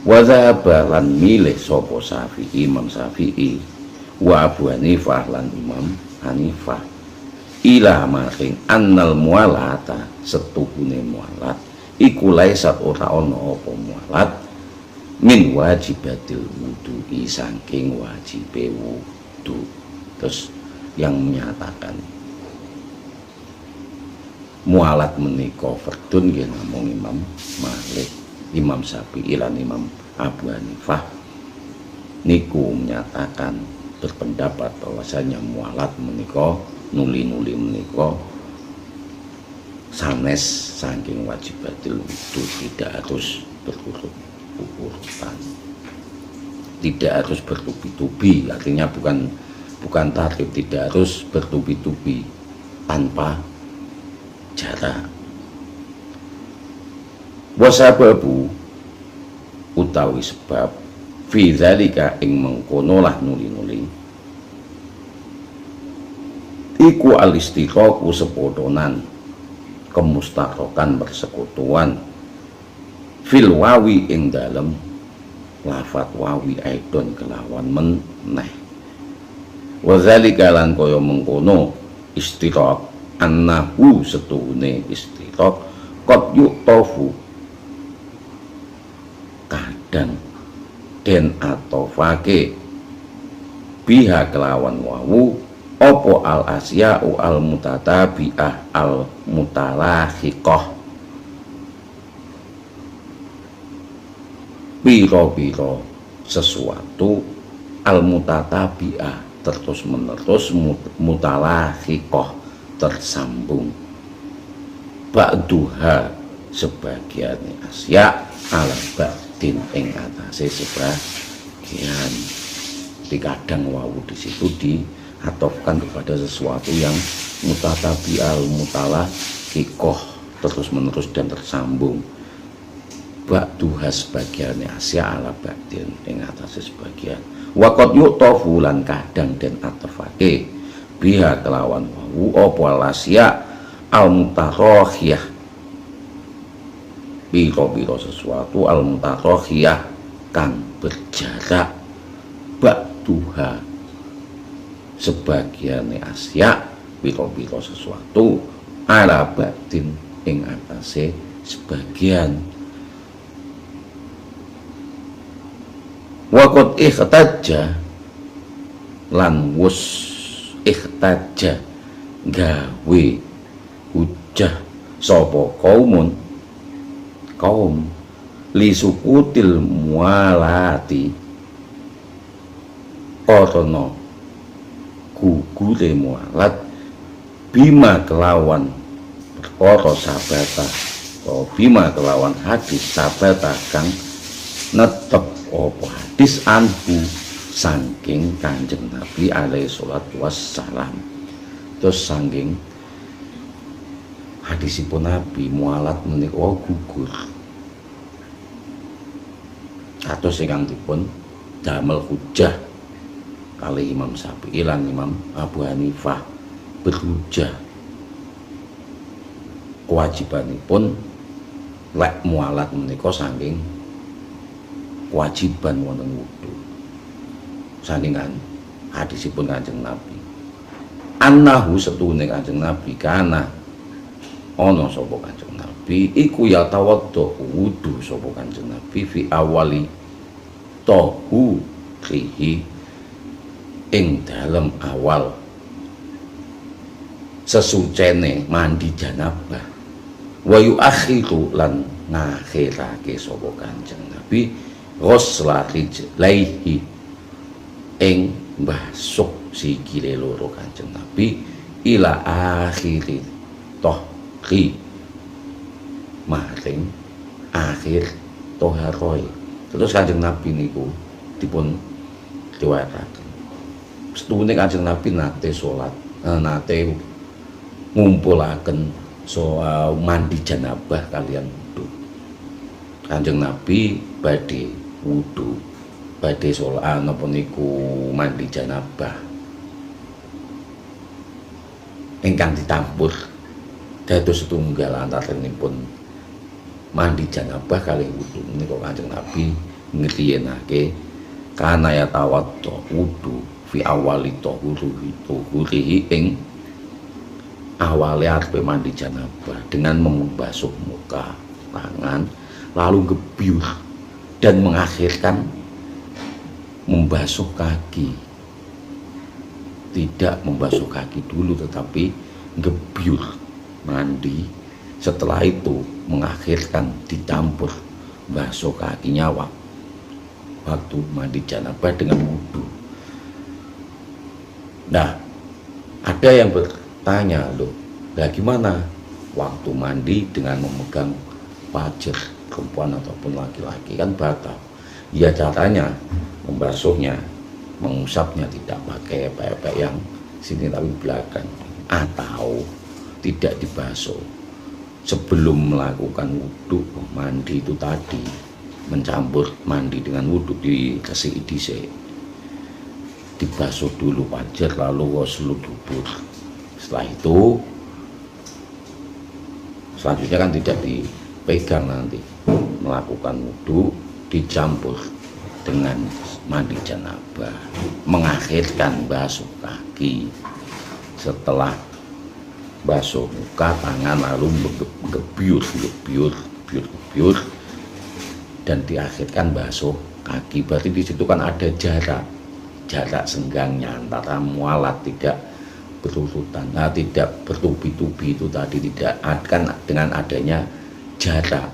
Speaker 1: Wa dzahaba lan milih sapa Syafi'i, Imam Syafi'i, wa Abu Hanifah lan Imam Hanifah, ila maring annal mualata setuhune mualat iku laisat ora ana apa mualat min wajibatil wudu'i saking wajibe wudu. Terus yang menyatakan mualat menika fardun nggih namung Imam Malik, Imam Syafi'i lan Imam Abu Hanifah niku menyatakan berpendapat bahwasanya mualat menika nuli-nuli menika sanes saking wajibatil wudu, tidak harus berurutan, tidak harus bertubi-tubi. Artinya bukan tarif, tidak harus bertubi-tubi tanpa jarak. Wasababu utawi sebab fi zalika ing mengkono lah nuli-nuli iku al-istiqaqu sepodonan kemustarokan persekutuan fil wawi ing dalem lafat wawi aidon kelawan meneh. Wa zalika lan kaya mengkono istiraq annahu setuhune istiraq qad yuqtafu kadang den atofake biha kelawan wawu opo al asya'u al mutatabi'ah al mutalakhiqah, piro-piro sesuatu al mutatabi'ah terus menerus, mutalakhiqah tersambung, ba'duha sebagian asya ala ba'din ing atase sebagian. Di kadang wawu di situ diatofkan kepada sesuatu yang mutatabi'al mutalakhiqah terus menerus dan tersambung, ba'duha sebagian asya ala ba'din ing atase sebagian. Wa qad yu'tafu lan kadang den atofake biha kelawan wawu apa lasya al mutarokhiyah, biro-biro sesuatu al mutarokhiyah kang berjarak, ba'duha sebagian asya biro-biro sesuatu ala ba'din ing atase sebagian. Waqad ikhtajja lan wus ikhtajja gawe hujjah sapa kaum li sukutil mualati karena gugure mualat bima kelawan perkara sabata atau bima kelawan hadis sabata kang netep apa hadis anhu saking Kanjeng Nabi alaihi salatu wassalam. Terus saking hadisipun Nabi mualat menika gugur atus ingkang dipun damel hujjah kali Imam Syafi'i lan Imam Abu Hanifah berhujjah kewajibanipun lek mualat menika saking kewajiban wonten wudu saking hadisipun Kanjeng Nabi. annahu setune Kanjeng Nabi kana ana sapa Kanjeng Nabi iku ya tawaddu wudu sapa Kanjeng Nabi fi awali tahu rihi ing dalem awal sesucene mandi janabah wa yuakhiru lan ngakhirake sapa Kanjeng Nabi ghusla rijlaihi ing mbasuh sikile loro Kanjeng Nabi ila akhiri tohri maring akhir toharoi. Terus Kanjeng Nabi niku dipun riwayataken setune Kanjeng Nabi nate salat nate ngumpulaken soal mandi janabah kalian wudu. Kanjeng Nabi badhe wudu badhe salat napa niku mandi janabah ingkang ditampur dados setunggal antaranipun mandi janabah kalih wudu menika Kanjeng Nabi ngriyenake kana ya tawaddu wudu fi awali tuhurihi ing awale arepe mandi janabah dengan membasuh muka, tangan, lalu gebyur dan mengakhirkan membasuh kaki. Tidak membasuh kaki dulu tetapi gebyur mandi, setelah itu mengakhirkan dicampur basuh kakinya waktu mandi janabah dengan wudu. Nah, ada yang bertanya, loh, bagaimana waktu mandi dengan memegang wajah perempuan ataupun laki-laki kan batal. Ya caranya membasuhnya, mengusapnya tidak pakai apa-apa yang sini tapi belakang, atau tidak dibasuh sebelum melakukan wudhu. Mandi itu tadi mencampur mandi dengan wudhu dikasih dhisik, dibasuh dulu wajah lalu ghuslu dubur. Setelah itu selanjutnya kan tidak dipegang, nanti melakukan wudhu dicampur dengan mandi janabah, mengakhirkan basuh kaki, setelah basuh muka, tangan, lalu gebyur dan diakhirkan basuh kaki. Berarti di situ kan ada jarak senggangnya antara mualat, tidak berurutan, nah, tidak bertubi-tubi itu tadi, tidak akan dengan adanya jarak.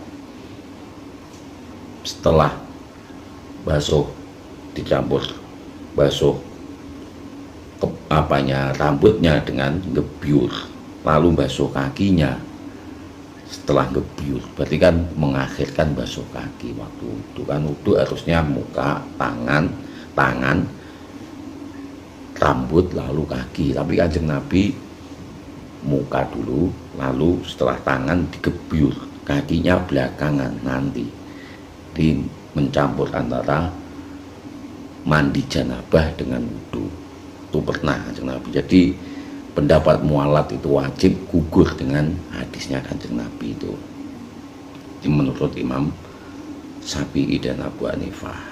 Speaker 1: Setelah basuh dicampur basuh rambutnya dengan gebyur, lalu basuh kakinya setelah gebyur, berarti kan mengakhirkan basuh kaki. Waktu itu kan wudu harusnya muka, tangan, rambut, lalu kaki, tapi Kanjeng Nabi muka dulu, lalu setelah tangan digebyur, kakinya belakangan nanti mencampur antara mandi janabah dengan wudu. Itu pernah Kanjeng Nabi. Jadi pendapat mualat itu wajib gugur dengan hadisnya Kanjeng Nabi itu. Ini menurut Imam Syafi'i dan Abu Hanifah.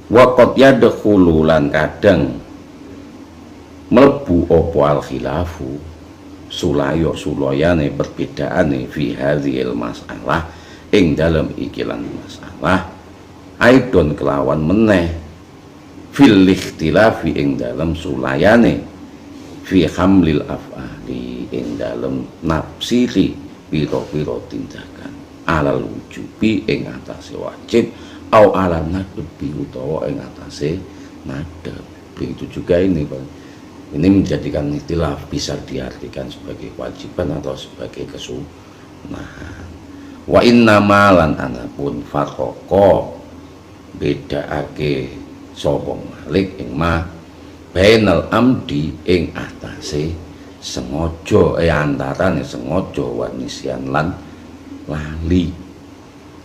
Speaker 1: Waqat yadkhulu lan kadang mlebu apa al khilafu sulayane perbedaane fi hadhil masalah ing dalam ikilan masalah aidon kelawan meneh fil ikhtilafi ing dalam sulayane fi hamlil af'ali ing dalam nafsiri pira-pira tindakan alal wujubi ing atase wajib au ala nadbi utawa ing atase nadab. Begitu juga ini Pak. Ini menjadikan ikhtilaf, bisa diartikan sebagai kewajiban atau sebagai kesunahan. Wa inna malan anapun farqa bedaake sapa Malik ing ma bainal amdi ing atase sengaja antarané sengaja wa nisyan lan lali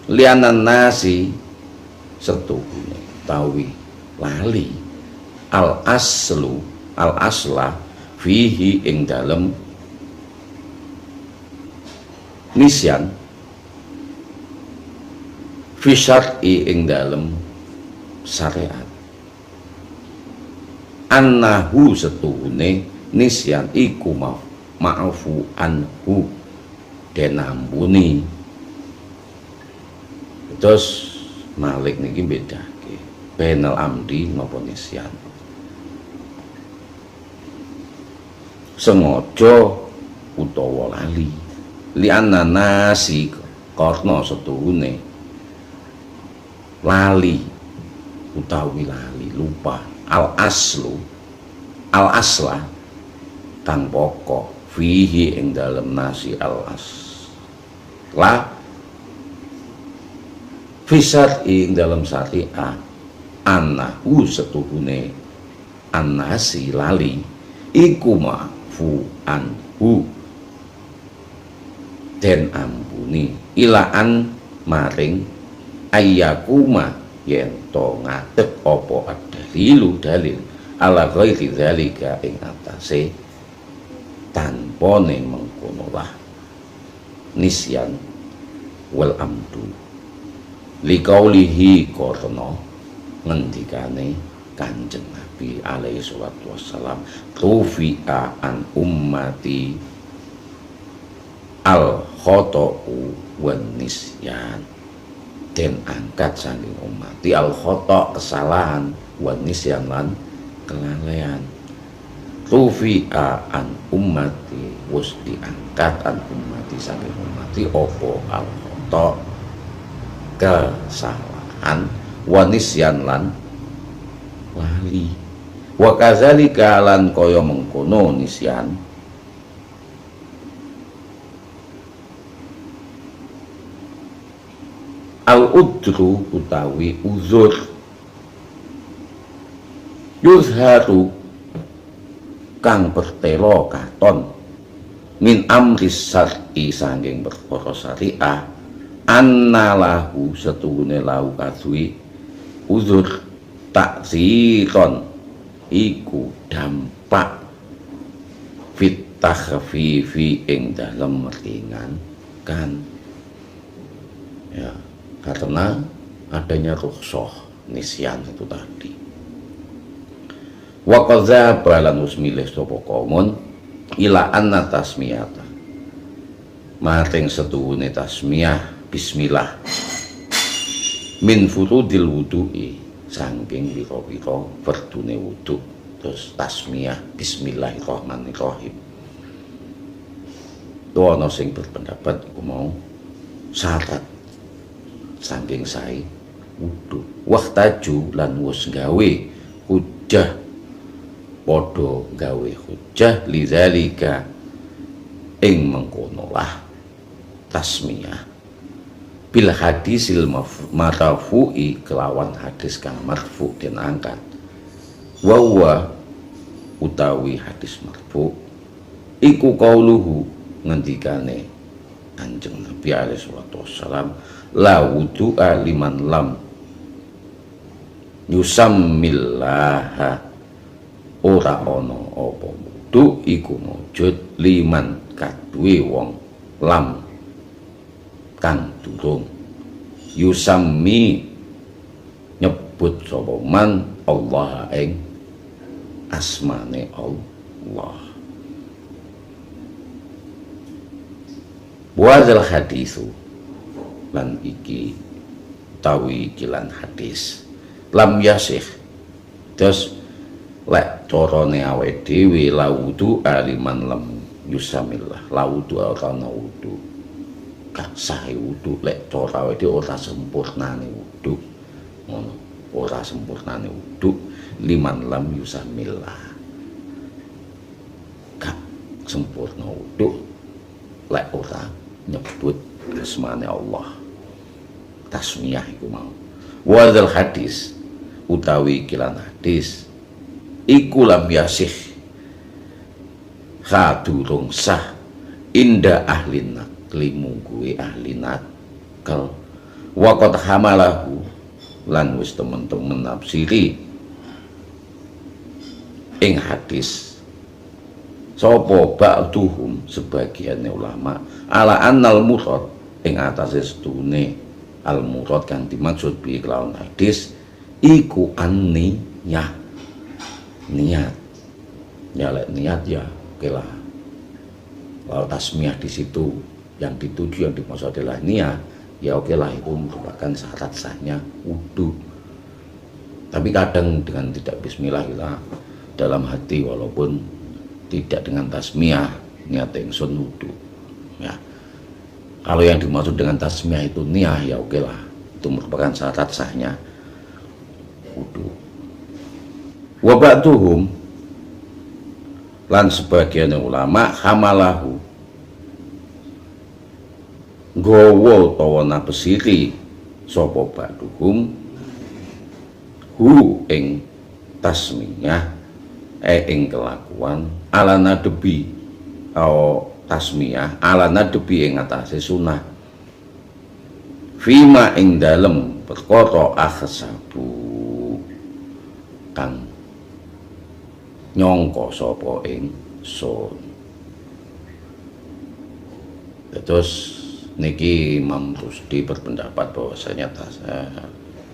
Speaker 1: lianan nasi setuhune utawi lali al asla fihi ing dalem nisyan fi syar'i ing dalem syariat annahu setuhune nisyan iku ma'fu anhu den ampuni. Terus Malik niki bedake penal amdi napa nisyan. Sengaja utawa lali li'anna nasi karna setuhune lali utawi lali lupa al asla kang pokok fihi ing dalem nasi al asla fisat ing dalam syariah annahu setuhune annasi lali iku ma'fu anhu den ampuni ilaan maring ayyakuma yen to ngadeg apa dalilu dalil ala ghairi zalika ing atase tanpane mengkono lah nisyan wal amdu liqaulihi karena ngendikane Kanjeng Nabi alaihi salatu wassalam tufi'a an ummati al khata'u wan nisyan den angkat saking ummati al khata' kesalahan wan nisyan lan kelalaian. Tufi'a an ummati wis diangkat an ummati saking ummati apa al khata' kesalahan wa nisyan lan lali wa kadzalika lan kaya mengkono nisyan al udru utawi uzur yuzharu kang bertelo katon min amris syar'i sanging perkara syariah annalahu setuhune lahu kadui uzur takziron iku dampak fit takhfifi ing dalem meringankan ya karena adanya rukhsah nisyan itu tadi. Wa qadza balan usmilih sapa kaumun ila anna tasmiyata maring setuhune tasmiyah bismillah min furudil wudu'i saking pira-pira fardune wudu. Terus tasmiyah bismillahirrahmanirrahim itu ana sing berpendapat iku mau syarat saking sae wudu wahtaju lan wis gawe hujjah padha gawe hujjah lidzalika ing mengkono lah tasmiyah bil hadisil marfu'i kelawan hadis kang marfu den angkat wa utawi hadis marfu iku qauluhu ngendikane Kanjeng Nabi alaihi salatu wassalam la wudu'a liman lam yusammillaha ora ana apa wudu iku mujud liman kaduwe wong lam kang durung yusammi nyebut sapa man Allah ing asmane Allah. Wadzal hadisu lan iki tawi kilan hadis lam yasih terus lek carane awake dhewe laudu aliman lam yusamillah laudu ana wudu gak sah wudu lek cara awake dhewe ora sempurnane wudu ngono ora sempurnane wudu liman lam yusamillah gak sempurna wudu lek ora nyebut asmane Allah tasmiyah iku mau wadzal hadis utawi kilan hadis iku lam yasih kadurung sah inda ahli nakli mungguwe ahli nakal waqad hamalahu lan wis temen-temen nafsiri ing hadis sapa ba'duhum sebagian ulama ala annal murad ing atase setune al murad kang dimaksud bi kelawan hadis iku an-niyah niat ya lek niat ya oke lah kalau tasmiyah di situ yang dituju yang dimaksud adalah niat ya oke lah itu merupakan syarat sahnya wudu. Tapi kadang dengan tidak bismillah kita dalam hati walaupun tidak dengan tasmiyah niat ingsun wudu ya. Kalau yang dimaksud dengan tasmiyah itu niat ya oke lah itu merupakan syarat sahnya wudu. Wa ba'duhum lan sebagian ulama hamalahu gowo tawa napesiri sapa ba'duhum hu ing tasmiyah ing kelakuan ala nadebi tasmiyah ala nadebi ing atase sunah fima ing dalem perkara akhsabu kang nyongko sapa ing sun. Terus niki Imam Rusdi berpendapat bahwasanya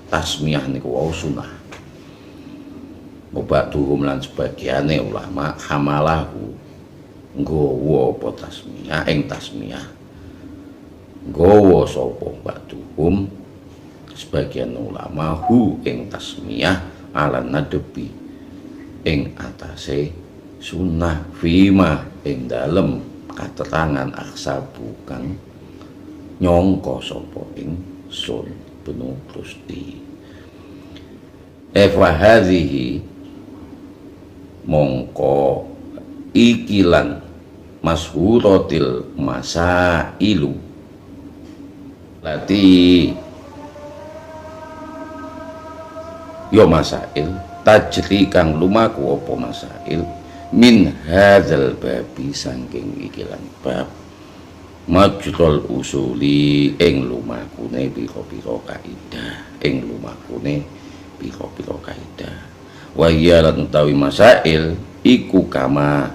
Speaker 1: tasmiyah niku wau sunah. Ba'duhum lan sebagiane ulama hamalahu nggawa apa tasmiyah ing tasmiyah. Nggawa sapa ba'duhum sebagian ulama hu ing tasmiyah ala nadebi ing atase sunnah fima ing dalem katerangan aksabu kang nyongko sapa ing sun penuh Gusti fa hadhihi mongko ikilan masyhuratil masailu lati yo masail tajri kang lumaku apa masail min hadzal babi saking ikilan bab majrul usuli ing lumakune pira-pira kaidah ing lumakune pira-pira kaidah wa ya lan utawi masail iku kama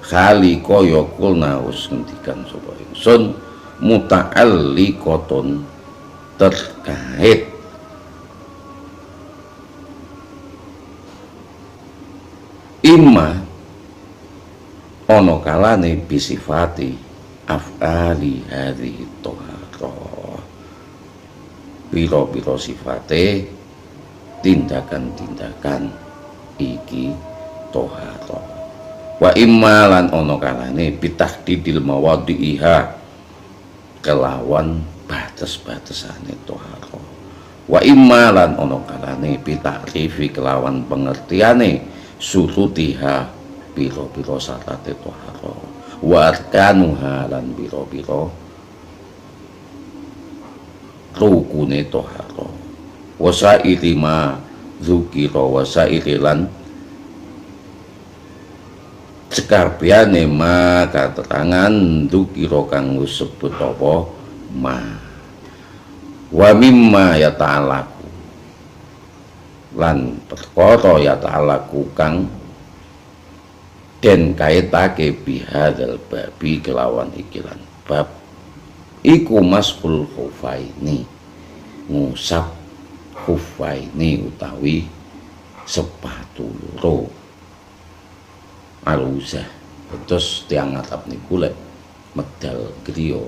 Speaker 1: khaliqa yaqulna usndikan sapa ingsun muta'alliqatun terkait imma ono kalane bisifati af'ali hadhihi thaharah pira-pira sifate tindakan-tindakan iki thaharah wa imma lan ono kalane bitahdidil mawadhiha kelawan batas-batasane thaharah wa imma lan ono kalane bitakrifi kelawan pengertiane surutiha piro-piro syarat thaharah wa arkanuha lan piro-piro rukune thaharah wasaili ma dzukira wasaili lan sekabehane ma katerangan dzukira kang disebut apa ma wa mimma ya ta'ala lan perkara ya ta'ala kang den kaitake bihadzal babi kelawan ikilan bab iku masful khufaini ngusap khufaini utawi sepatu loro aluzah. Terus tiang atap niku lek medal griya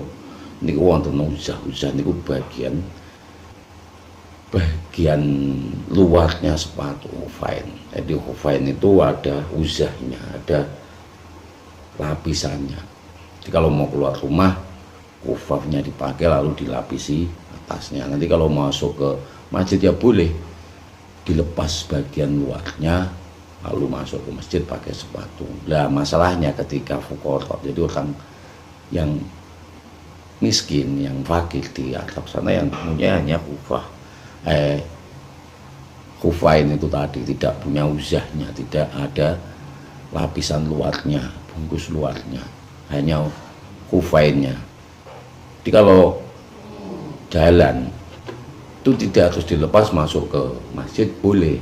Speaker 1: niku wonten uzah-uzah niku bagian luarnya sepatu khufain. Jadi khufain itu ada uzahnya, ada lapisannya. Jadi kalau mau keluar rumah, khufafnya dipakai lalu dilapisi atasnya. Nanti kalau masuk ke masjid ya boleh dilepas bagian luarnya lalu masuk ke masjid pakai sepatu. Nah masalahnya ketika fuqara, jadi orang yang miskin, yang fakir di atap sana yang punya hanya khufain itu tadi tidak punya uzahnya, tidak ada lapisan luarnya, bungkus luarnya, hanya khufainnya. Jadi kalau jalan itu tidak harus dilepas masuk ke masjid, boleh,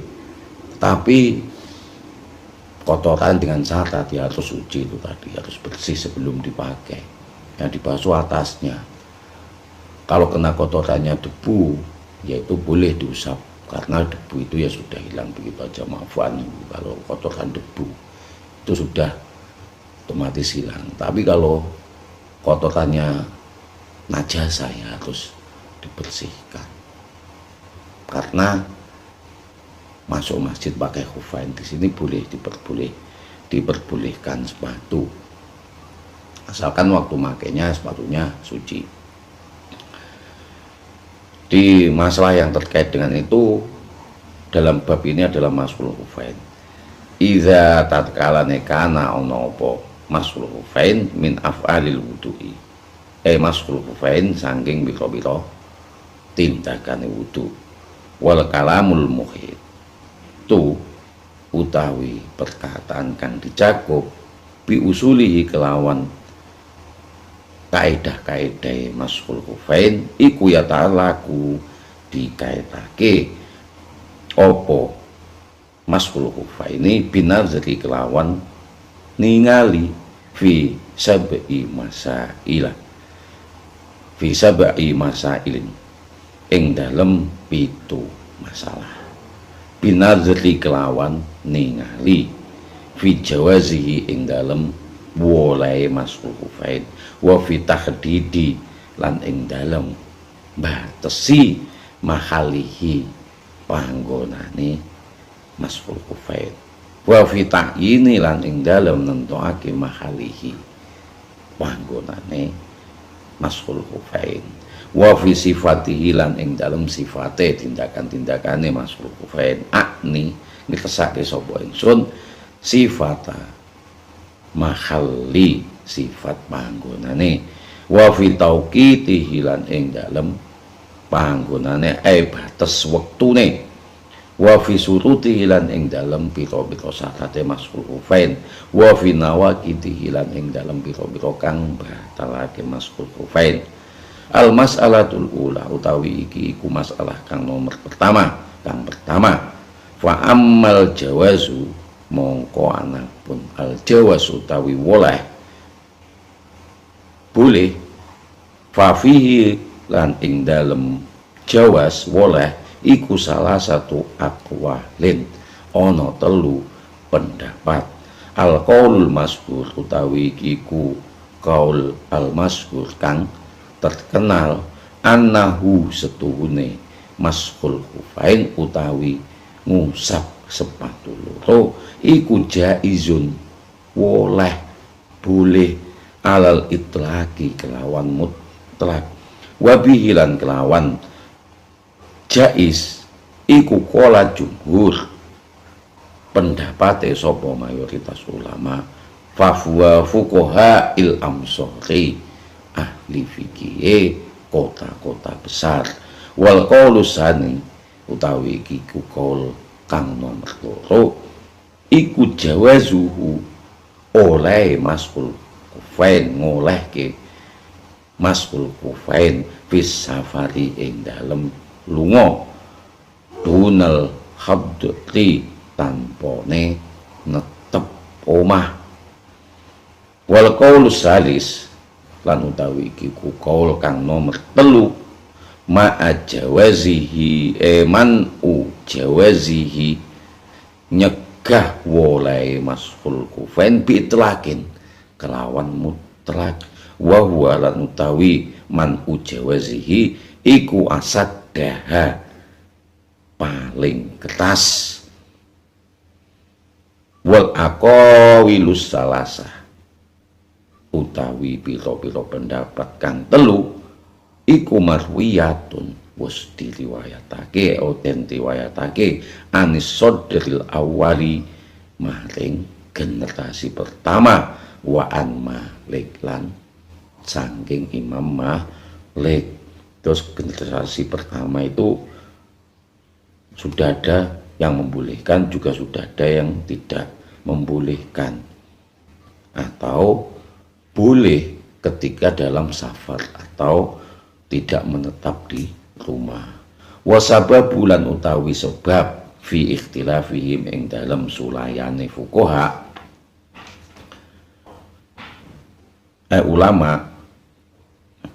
Speaker 1: tapi kotoran dengan syarat ya harus suci, itu tadi harus bersih sebelum dipakai, yang dibasuh atasnya. Kalau kena kotorannya debu, yaitu boleh diusap, karena debu itu ya sudah hilang begitu aja, maafan. Kalau kotoran debu itu sudah otomatis hilang. Tapi kalau kotorannya najasa ya harus dibersihkan, karena masuk masjid pakai khufain di sini diperbolehkan sepatu, asalkan waktu makainya sepatunya suci. Di masalah yang terkait dengan itu dalam bab ini adalah masul khufain. Iza tatkala nekana ono apa masul khufain min af'alil wudu'i, masul khufain saking biro-biro tindakan wudu. Wal kalamul muhit tu utawi perkataan kang dicakup bi usulihi kelawan kaidah-kaidah masul khufain iku ya ta'alaku dikaitake opo masul khufaini binazri kelawan ningali fi sab'i masailin ing dalem pitu masalah. Binazri kelawan ningali fi jawazihi ing dalem woleh masul khufain, wa fi tahdidi lan ing dalem batesi mahalihi panggonane masul khufain, wa fi ta'yini lan ing dalem nentokake mahalihi panggonane masul khufain, wa fi sifatihi lan ing dalem sifate tindakan-tindakane masul khufain. Akni ngetesake sapa ingsun sifata mahalli sifat panggonane, wa fi tauqitihi lan ing dalem panggonane batas wektune, wa fi surutihi lan ing dalem pira-pira syarate masul khufain, wa fi nawaqitihi lan ing dalem pira-pira kang batalake masul khufain. Al mas'alatul ula utawi iki iku masalah kang nomor pertama. Fa ammal jawazu mongko anapun al jawaz utawi woleh boleh, fa fihi lan ing dalem jawaz woleh iku salah satu aqwalin ono telu pendapat. Al qaulul mas'hur utawi iku qaul al mas'hur kang terkenal annahu setuhune maskul khufain utawi ngusap sepatu loro iku jaizun woleh boleh alal itlaqi kelawan mutlak, wabihi lan kelawan jaiz iku kola jumhur pendapate sapa mayoritas ulama, fahuwa fuqaha il amsori ahli fikih kota-kota besar. Wal qaulu sani utawi iku qaul kang nomor loro iku jawazuhu oleh maskul kufain ngolehke maskul kufain fis safari ing dalem lunga dunal habdi tanpone netep omah. Wal qaulu salis lan utawi iki ku kaul kang nomor telu ma'a jawazihi manu jawazihi nyegah wolai maskul kufain bitlakin kelawan mutlak, wa huwa lan utawi manu jawazihi iku asaddaha paling keras, wal aqawilus salasah utawi piro-piro pendapat kang telu iku marwiyatun wis diriwayatake riwayatake anis sodril awali maring generasi pertama, wa an Malik lan saking Imam Malik. Terus generasi pertama itu sudah ada yang membolehkan, juga sudah ada yang tidak membolehkan, atau boleh ketika dalam safar atau tidak menetap di rumah. Wasabab bulan utawi sebab fi ikhtilafihim ing dalem sulayane fuqaha ulama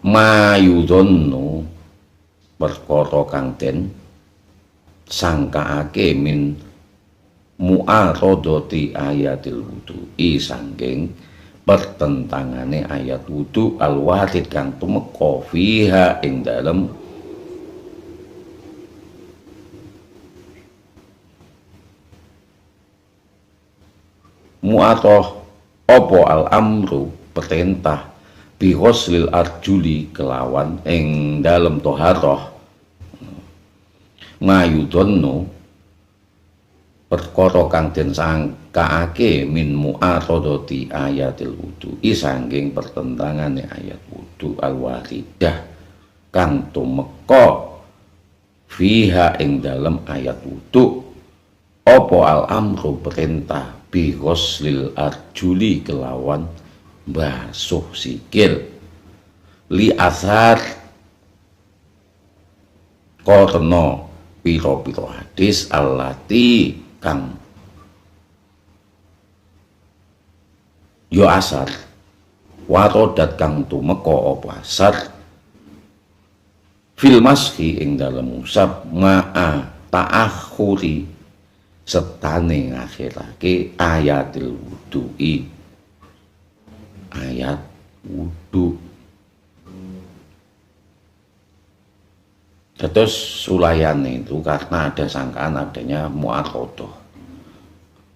Speaker 1: mayudhonnu perkara kang den sangkaake min mu'aradati ayatil wudu'i sangking pertentangane ayat wudu al-warid kang tumeka fiha ing dalem mu'atoh opo al-amru perintah bi ghuslil arjuli kelawan ing dalem toharoh mayudhonnu perkara kang den sangkaake min mu'aradati ayatil wudu'i sangking pertentangane ayat wudu al-waridah kang tumeka fiha ing dalem ayat wudu apa al-amru perintah bi ghuslil arjuli kelawan basuh sikil li asar karena piro-piro hadis allati kang yo asar warodat kang tumeka apa asar fil mashi ing dalem musab ma'a ta'akhuri setane ngakhirake ayatil wudu'i ayat wudu. Terus sulayane itu karena ada sangkaan adanya mu'akhodoh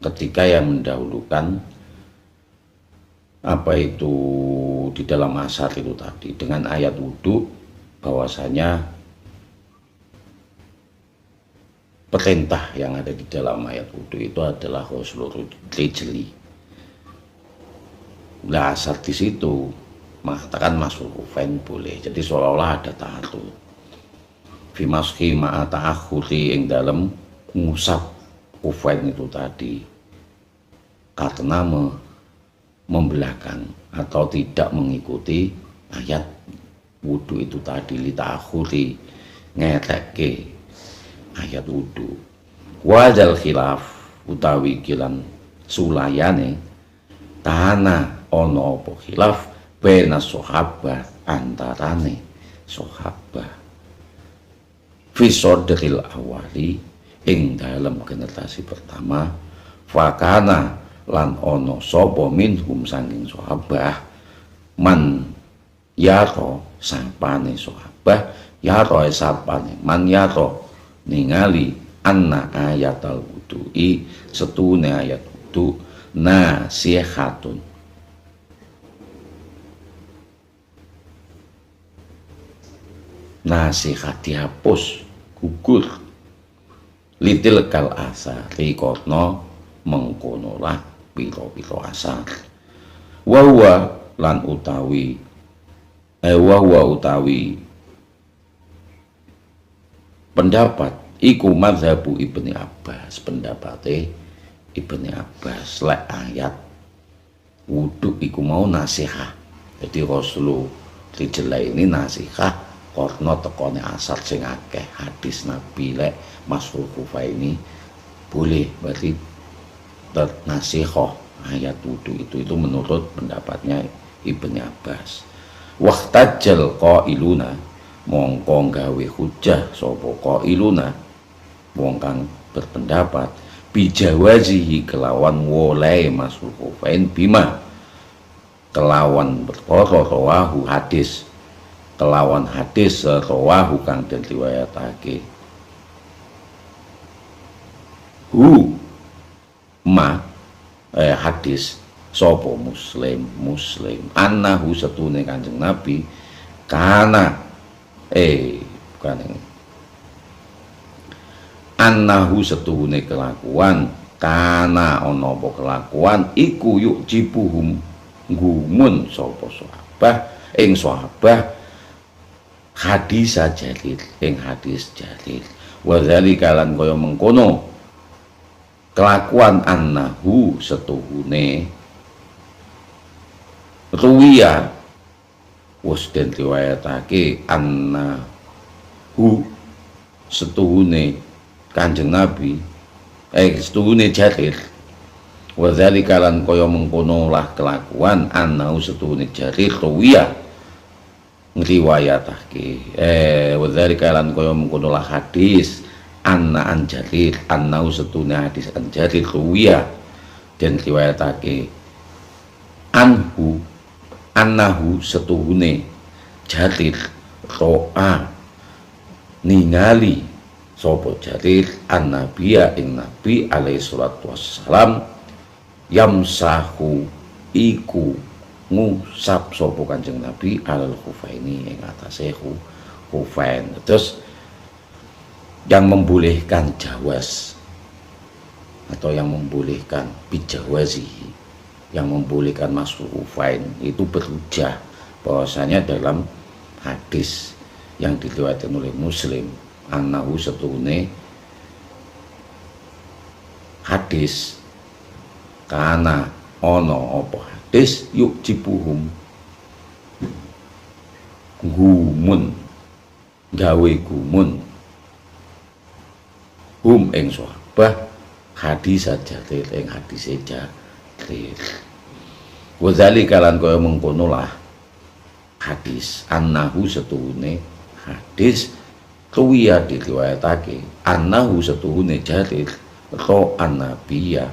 Speaker 1: ketika yang mendahulukan apa itu di dalam asar itu tadi dengan ayat wudu bahwasanya perintah yang ada di dalam ayat wudu itu adalah ghuslul rijli. Nah, asar di situ mengatakan masuk kufain boleh. Jadi seolah-olah ada ta'arud. Fi mashi ma'a ta'akhuri ing dalam ngusap kufain itu tadi karena membelakang atau tidak mengikuti ayat wudu itu tadi li ta'akhuri ngetekke ayat wudu. Wajal khilaf utawi kilan sulayane tahana ono apa khilaf bena sahabat antarane sahabat fi sodril awali ing dalam generasi pertama fakana lan ono sapa minhum sanging sahabat man yaro sapane sahabat yaro sapane man yaro ningali anna ayatal wudu'i setune ayat wudu nasihatun nasihat dihapus gugur litil kal asari kono mengkonolah piro-piro asar wawa lan utawi wawa utawi pendapat iku mazhabu Ibni Abbas pendapatnya Ibni Abbas lek ayat wudu iku mau nasihah jadi Rasulullah rijla ini nasihah karena tekone asar sing akeh hadis Nabi lek masuk kufa ini boleh berarti nasihah ayat wudu itu menurut pendapatnya Ibni Abbas. Waqtajal qailuna mongko gawe hujah sapa qailuna wong kang berpendapat bijawazihi kelawan woleh masuk kufain bima kelawan perkara rawahu hadis kelawan hadis rawahu kang den riwayatake hadis sapa muslim annahu setune Kanjeng Nabi kana bukan annahu setune kelakuan kana ana apa kelakuan iku yuk jibuhum gumun sapa sahabah ing sahabah hadis jalil ing hadis jalil wa dzalika lan kaya mengkono kelakuan annahu setuhune ruwiya wis den riwayatake annahu setuhune Kanjeng Nabi setuhune Jarir, wa dzalika lan kaya mengkono lah kelakuan anau setuhune Jarir ruwiya ngriwayatake wa dzalika lan kaya mengkono lah hadis an Jarir anau setuhune hadis an Jarir ruwiya dan riwayatake annahu setuhune Jarir ro'a ningali sapa Jarir an-nabiya ing nabi alaihi salatu wassalam yamsahu iku ngusap sapa Kanjeng Nabi alal khufaini ing atase khufain. Terus yang membolehkan jawaz atau yang membolehkan bijawazi, yang membolehkan masuk khufain itu berhujah bahwasanya dalam hadis yang diriwayatkan oleh Muslim annahu setune hadis kana ono apa hadis yuk cipuhum gumun gawe gumun ing sahabah hadis saja ing hadis saja wa zalika lan kaya mengkono lah hadis annahu setune hadis ruwiya diriwayatake annahu setuhune Jarir ro annabiya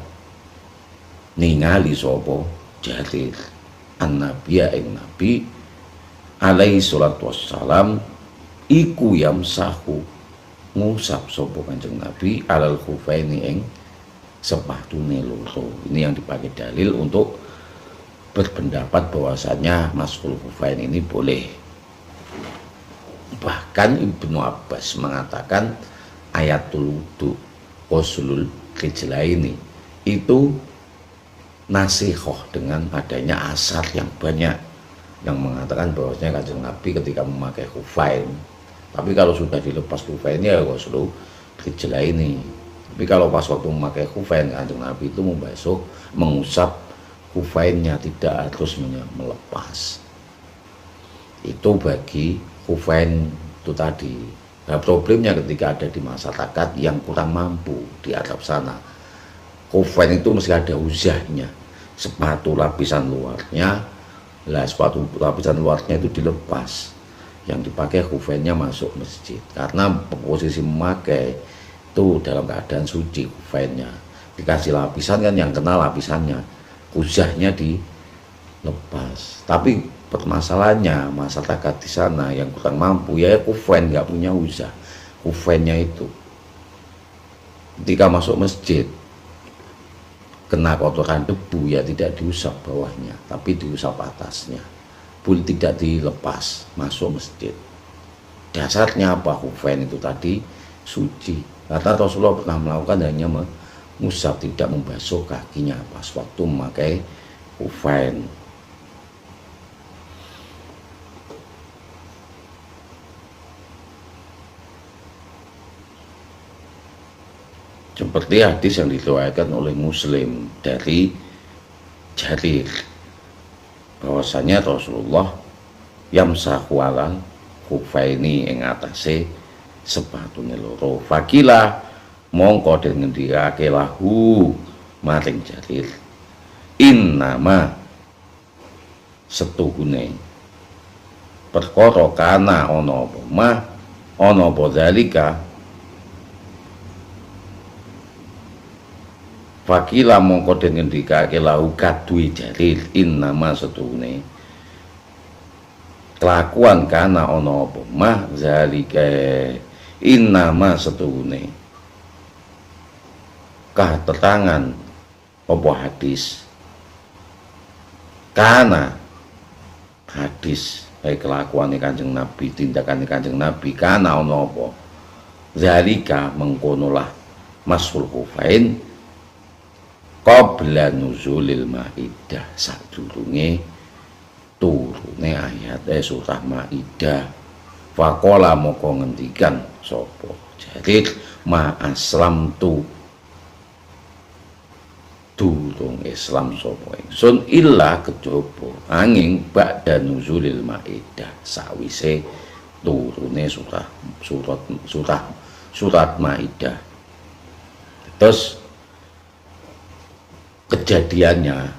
Speaker 1: ningali sapa Jarir annabiya ing nabi alaihi salatu wassalam iku yamsahu ngusap sapa Kanjeng Nabi alal khufaini ing sepatune loro. Ini yang dipakai dalil untuk berpendapat bahwasanya masul khufain ini boleh. Bahkan Ibnu Abbas mengatakan ayatul wudu usulul rijlaini itu nasihoh dengan adanya asar yang banyak yang mengatakan bahwasanya Kanjeng Nabi ketika memakai khufain, tapi kalau sudah dilepas khufainnya ya usulul rijlaini. Tapi kalau pas waktu memakai khufain Kanjeng Nabi itu membasuh mengusap khufainnya, tidak harus melepas. Itu bagi khufain itu tadi. Nah, problemnya ketika ada di masyarakat yang kurang mampu di Arab sana, khufain itu mesti ada uzahnya, sepatu lapisan luarnya. Lah sepatu lapisan luarnya itu dilepas, yang dipakai khufainnya masuk masjid, karena posisi memakai itu dalam keadaan suci. Khufainnya dikasih lapisan kan, yang kena lapisannya, uzahnya dilepas. Tapi permasalahannya masyarakat di sana yang kurang mampu ya khufain nggak punya uzah, khufainnya itu ketika masuk masjid kena kotoran debu ya tidak diusap bawahnya tapi diusap atasnya, pun tidak dilepas masuk masjid. Dasarnya apa? Khufain itu tadi suci, karena Rasulullah pernah melakukan hanya mengusap, tidak membasuh kakinya pas waktu memakai khufain. Seperti hadis yang diriwayatkan oleh Muslim dari Jarir bahwasanya Rasulullah yamsahu alal khufaini ing atase sepatune loro. Fakila mongko den ngendikake lahu maring Jarir innama setuhune perkara kana ana apa mah ana apa zalika. Fakila mongko den ngendikake lahu kadue Jarir innama setuhune kelakuan kana ana apa mah zalika innama setuhune keterangan apa hadis kana hadis kelakuan Kanjeng Nabi, tindakan Kanjeng Nabi kana ana apa zalika mengkonolah masul khufain qabla nuzulil Maidah, sadurunge turune ayat surah Maidah. Faqala moko ngendikan sapa Jarir ma aslam tu durung Islam sapa ingsun illa kejaba angin ba'da nuzulil Maidah, sawise turune surah surat Maidah. Terus kejadiannya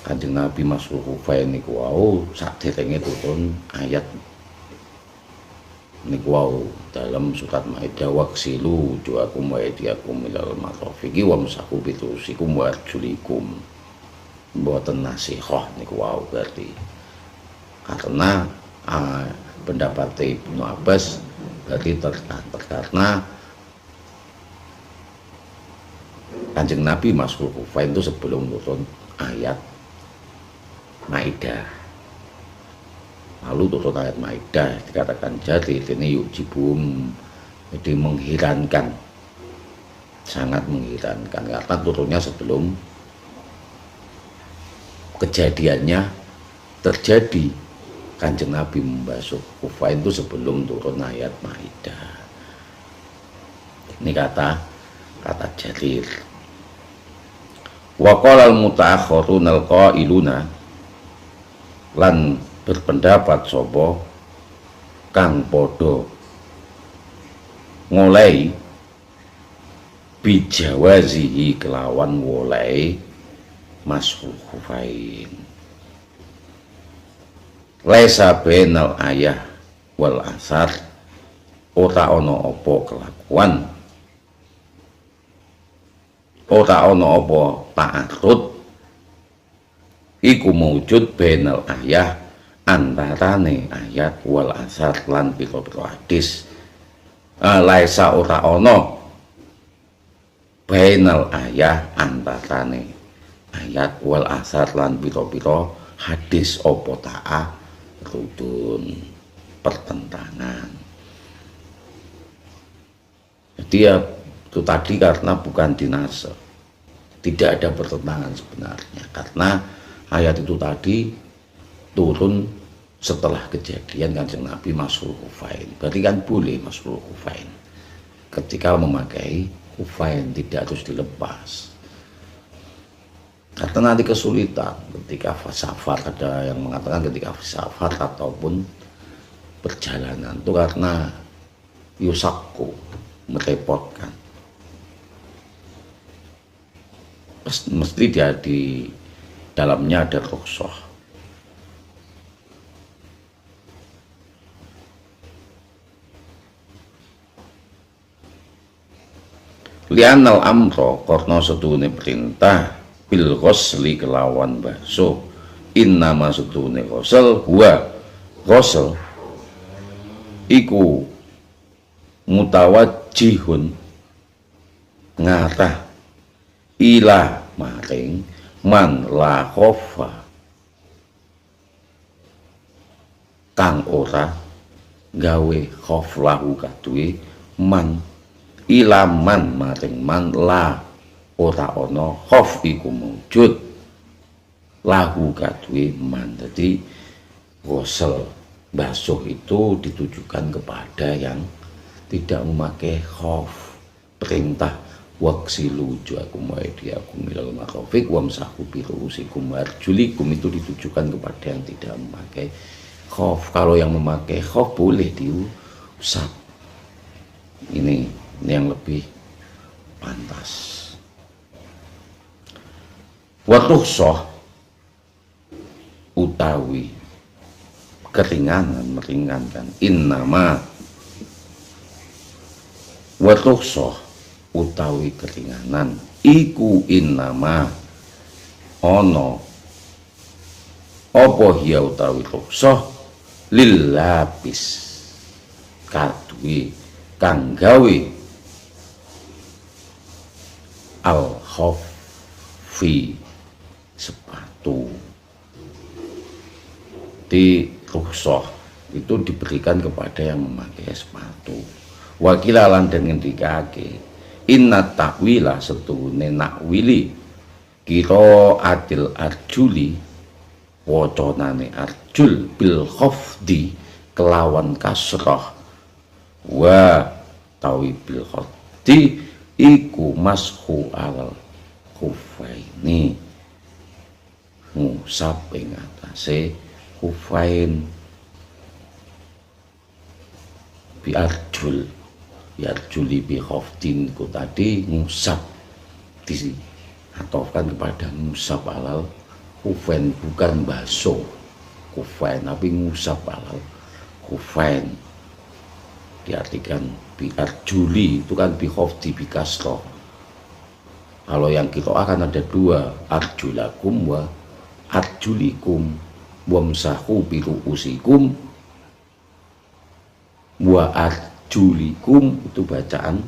Speaker 1: Kanjeng Nabi masuk Khufain niku wau saderenge turun ayat niku wau dalam surat Maidah, waksilu wujuhakum wa aydiyakum ilal marafiqi wamsahu bi ru'usikum wa arjulikum. Mboten nasihah niku wau berarti. Karena pendapat Ibnu Abbas berarti karena Kanjeng Nabi masuk Khufain itu sebelum turun ayat Maidah. Lalu turun ayat Maidah dikatakan jadi ini yujibum, jadi mengherankan, sangat mengherankan karena turunnya sebelum kejadiannya terjadi. Kanjeng Nabi membasuh Khufain itu sebelum turun ayat Maidah. Ini kata Jarir. Wa qala al-mutaakhirun al-qailuna, lan berpendapat sapa kang padha ngolei bijawazihi kelawan wolei masuk Khufain. Laisa bainal ayah wal asar, ora ana apa kelakuan, ora ana apa ta'arud iku maujud bainal ayah antarane ayat wal asar lan pira-pira hadis. Laisa ora ana bainal ayah antarane ayat wal asar lan pira-pira hadis apa ta'ah rudun pertentangan. Jadi ya itu tadi karena bukan dinase, tidak ada pertentangan sebenarnya, karena ayat itu tadi turun setelah kejadian Kanjeng Nabi masuk Khufain. Berarti kan boleh masuk Khufain ketika memakai Khufain, tidak harus dilepas. Karena nanti kesulitan ketika safar, ada yang mengatakan ketika safar ataupun perjalanan itu karena yusakku, merepotkan. Mesti dia di dalamnya ada rukhsah. Lianal amro karena sedune perintah bil ghusli kelawan basuh, inna masudune ghusl huwa ghusl iku mutawajjihun ngarah ila maring man la khofa kang ora gawe khof lahu kaduwe man, ilaman maring man la ora ana khof iku mujud lahu kaduwe man. Jadi ghusl basuh itu ditujukan kepada yang tidak memakai khof. Perintah waksilu wujuhakum wa aydiyakum ilal marafiq wamsahu bi ru'usikum wa arjulikum itu ditujukan kepada yang tidak memakai khof. Kalau yang memakai khof boleh diusap. Ini yang lebih pantas. Watuhsoh utawi keringanan, meringankan, innama watuhsoh utawi keringanan iku innama ono apa hiya utawi rukhsah lil lapis kadwi kang gawe al khaffi sepatu. Di rukhsah itu diberikan kepada yang memakai sepatu. Wakilalan dan ngendikake inna takwila setune nakwili kira adil arjuli wacanane arjul bil khafdi kelawan kasrah wa tawi bil khafdi iku mashu al khufaini ngusap ing atase khufain bi arjul ya juli bi khofdin ku tadi ngusap diatofkan kepada ngusap alal kufain, bukan baso kufain tapi ngusap alal kufain, diartikan bi arjuli itu kan bi khofdi bi kasroh. Kalau yang kita akan ada dua, arjulakum wa arjulikum wamsahu bi ru'usikum wa arjulikum, itu bacaan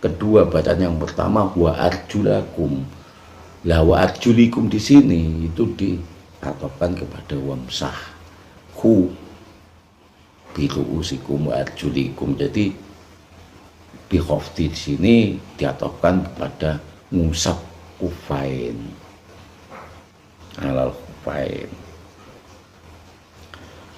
Speaker 1: kedua. Bacaan yang pertama wa arjulakum. Lah wa arjulikum di sini itu diatofkan kepada wamsahu bi ru'usikum wa arjulikum. Jadi bi khofdi di sini diatofkan kepada ngusap kufain alal kufain.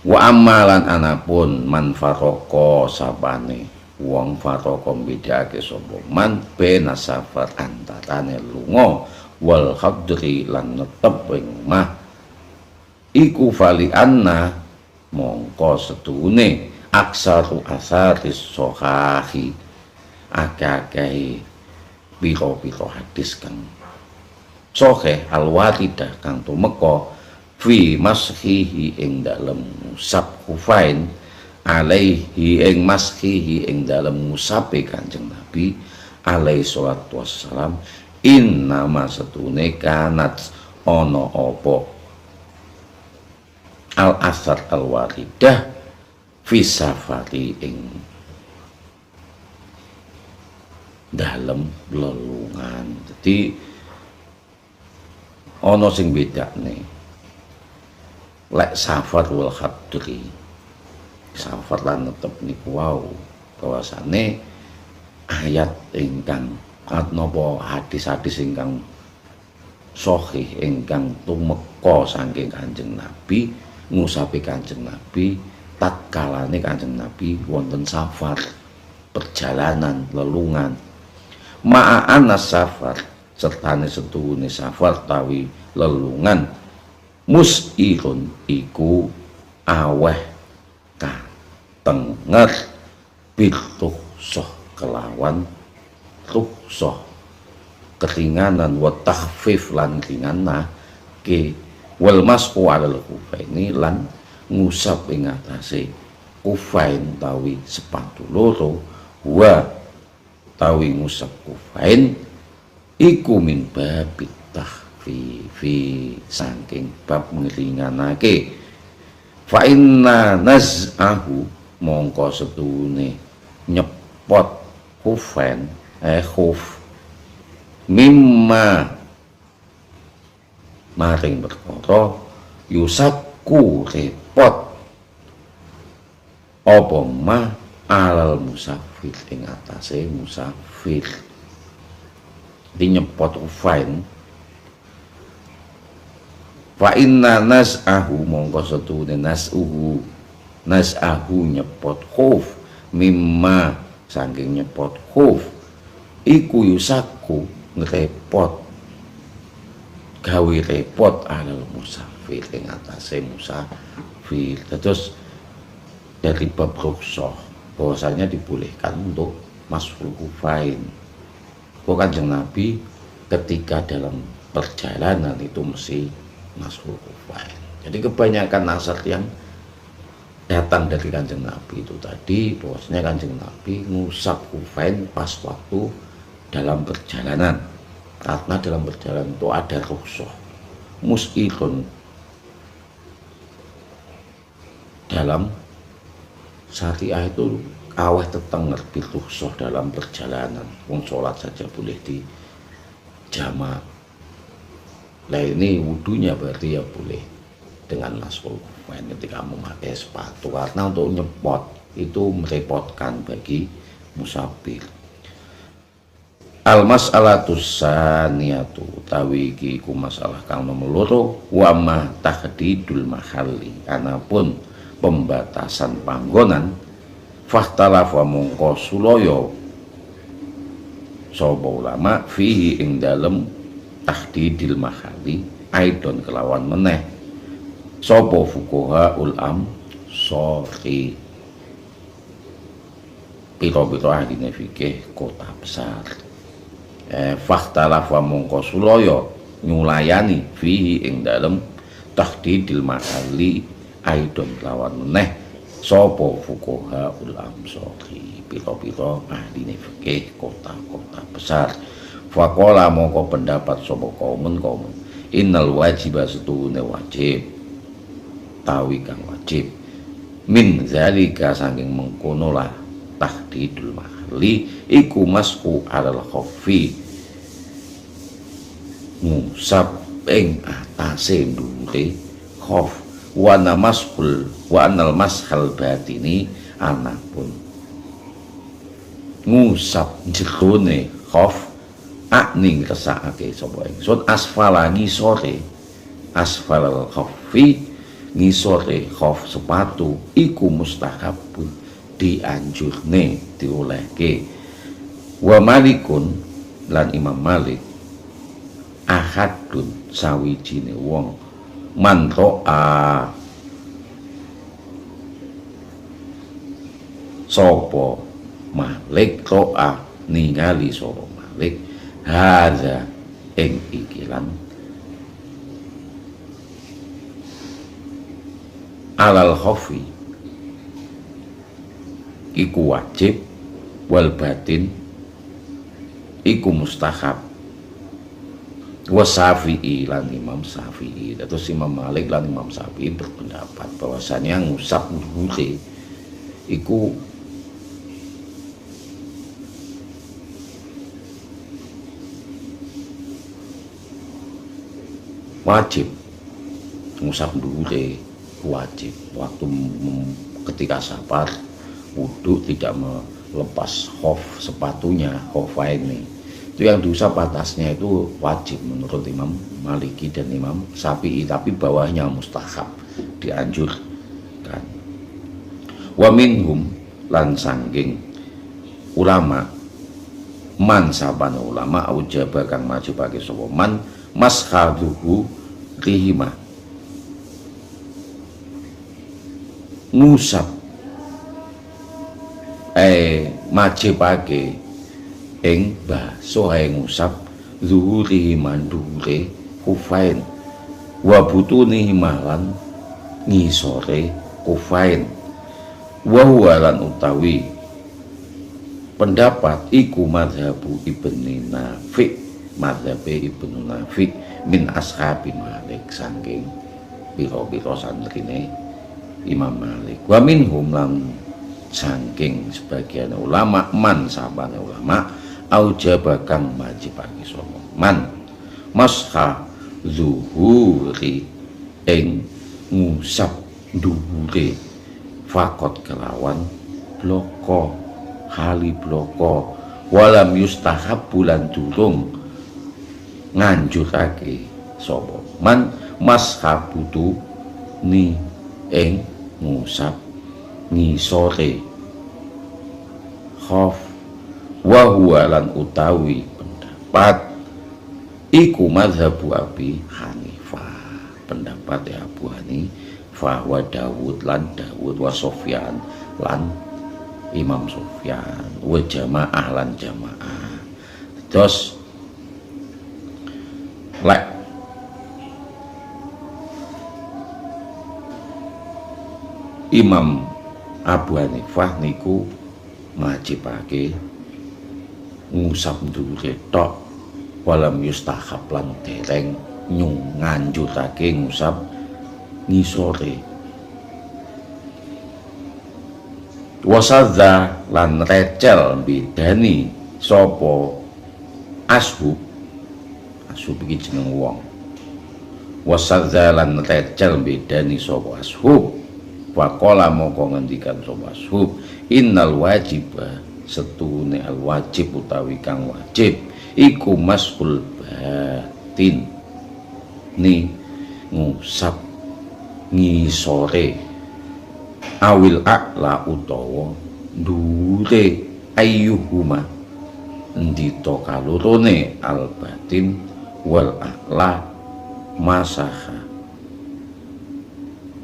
Speaker 1: Wa amalan anapun man faroko sabane wong faroko bedake sapa man bena safar antarane lunga wal khadri lan netep ing mah iku fali anna mongko setune aksaru asaris sohahi akeh-akeh piro-piro hadis kang soheh al-waridah kang tumeka fi mashihi ing dalem musab kufain alaihi ing mashihi ing dalem musabe Kanjeng Nabi alaihi salatu wassalam innama setune kanat ana apa al-asar al-waridah fi safari ing dalam lelungan. Jadi ono sing bedane lek safar wal khadri, safar lan tetep niku wau bahwasane ayat ingkang napa hadis-hadis ingkang sahih ingkang tumeka saking Kanjeng Nabi ngusapi Kanjeng Nabi tatkalane Kanjeng Nabi wonten safar perjalanan lelungan ma'ana safar sertane setuhune safar tawi lelungan mus'irun iku aweh katenger bituhsoh kelawan tuhsoh keringanan wa takhfif lan ringanna ke wal masku alal kufaini lan ngusap ing atase kufain tawi sepatu loro wa tawi ngusap kufain iku min babit tahfifi saking bab ngeringanake fa inna naz'ahu mongko setune nyepot kufain khuf mimma maring perkara yusakku repot apa ma alal musafir ing atase musafir dinyepot ufain fa inna nas'ahu mongko setune nas'ahu nyepot khuf mimma saking nyepot khuf iku yusaku ngrepot gawe repot alal musafir ing atase musafir. Terus dari bab rukhsah bahwasanya dibolehkan untuk masful kufain. Kanjeng Nabi ketika dalam perjalanan itu mesti masful kufain. Jadi kebanyakan asar yang datang dari Kanjeng Nabi itu tadi bahwasanya Kanjeng Nabi ngusap kufain pas waktu dalam perjalanan, karena dalam perjalanan itu ada rukhsah mus'irun dalam syariah itu aweh tetenger rukhsah dalam perjalanan. Wong sholat saja boleh di jamak. Nah ini wudunya berarti ya boleh dengan masful kufain ketika memakai sepatu, karena untuk nyepot itu merepotkan bagi musafir. Al-mas'alatus saniyatu tawi iki ku masalah kang nomor loro wa ma tahdidul mahalli anapun pembatasan panggonan fahtalafa mongko sulaya sapa ulama fihi ing dalem tahdidil mahalli aidon kelawan meneh sapa fuqaha ul am sorry pira-pira ahline fikih kota besar. Fakhtalafa mongko sulaya nyulayani fihi ing dalem tahdidil mahalli aidon lawan meneh sapa fuqaha ul amsari pira-pira ahline fikih kota-kota besar. Faqala mongko pendapat sapa kaumun innal wajiba setune wajib tawi kang wajib min zalika saking mengkono lah tahdidul mahalli iku masku alal khaffi ngusap ing atase ndure khaf wa anal mashal batini anapun ngusap jerone khaf ning resakake sapa ingsun asfala ngisore asfalal khaffi ngisore khaf sepatu iku mustahabun dianjurne diolehke. Wa malikun lan Imam Malik ahadun sawijine wong man ro'a sapa Malik ro'a ningali sapa Malik hadza ing ikilan alal khafi iku wajib wal batin iku mustahab wa Syafi'i lan Imam Syafi'i. Terus Imam Malik lan Imam Syafi'i berpendapat bahwasanya ngusap dhuwure iku wajib, ngusap dhuwure wajib waktu ketika safar wudhu tidak melepas khuf sepatunya khufaini itu yang diusap atasnya itu wajib menurut Imam Maliki dan Imam Syafi'i, tapi bawahnya mustahab dianjurkan. Wa minhum lan sangking ulama man sabana ulama aujaba kang majibake sapa man mashaduhu rihima ngusap majibake ing baso ngusap zuhurihi mandure kufain wa butunihi malan ngisore kufain wa huwa lan utawi pendapat iku mazhabu Ibnu Nafi' mazhabe Ibnu Nafi' min ashabi Malik saking pira-pira santrine Imam Malik. Wa minhum lan saking sebagian ulama man sabane ulama aujaba kang majibake sapa man masha zuhuri ing ngusap dhuwure fakot kelawan bloko hali bloko walam yustahab bulan durung nganjurake sapa man mashabutu ni ing ngusap ngisore khaf wa huwa lan utawi pendapat iku mazhabu Abi Hanifah pendapat Abu Hanifah wa Dawud lan Dawud wa Sufyan lan Imam Sufyan wa jamaah lan jamaah. Terus lek Imam Abu Hanifah niku majibake ngusap dhuwure tok walam yustahab lan dereng nganjurake ngusap ngisore. Wasadza lan recel bidani sapa ashub iki jeneng wong. Wasadza lan recel bidani sapa ashub faqala moko ngendikan sapa ashub innal wajiba setune al wajib utawi kang wajib iku maskul batin ni ngusap ngisore awil a'la utawa ndure ayyuhuma ndito kalorone al batin wal a'la masaha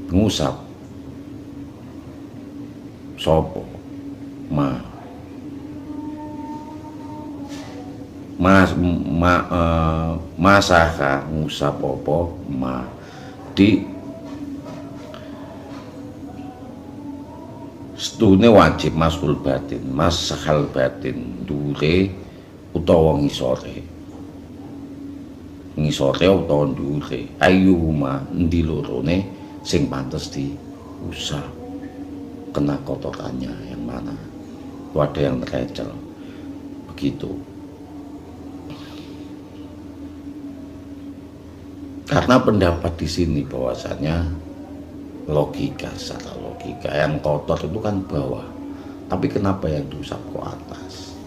Speaker 1: ngusap sopo ma masaha ngusap apa ma di setune wajib masul batin masahal batin dure utawa ngisore utawa dure ayyuhuma endi lorone sing pantes diusap kena kotorannya yang mana itu ada yang terkecil begitu. Karena pendapat di sini bahwasanya secara logika yang kotor itu kan bawah, tapi kenapa yang diusap ke atas?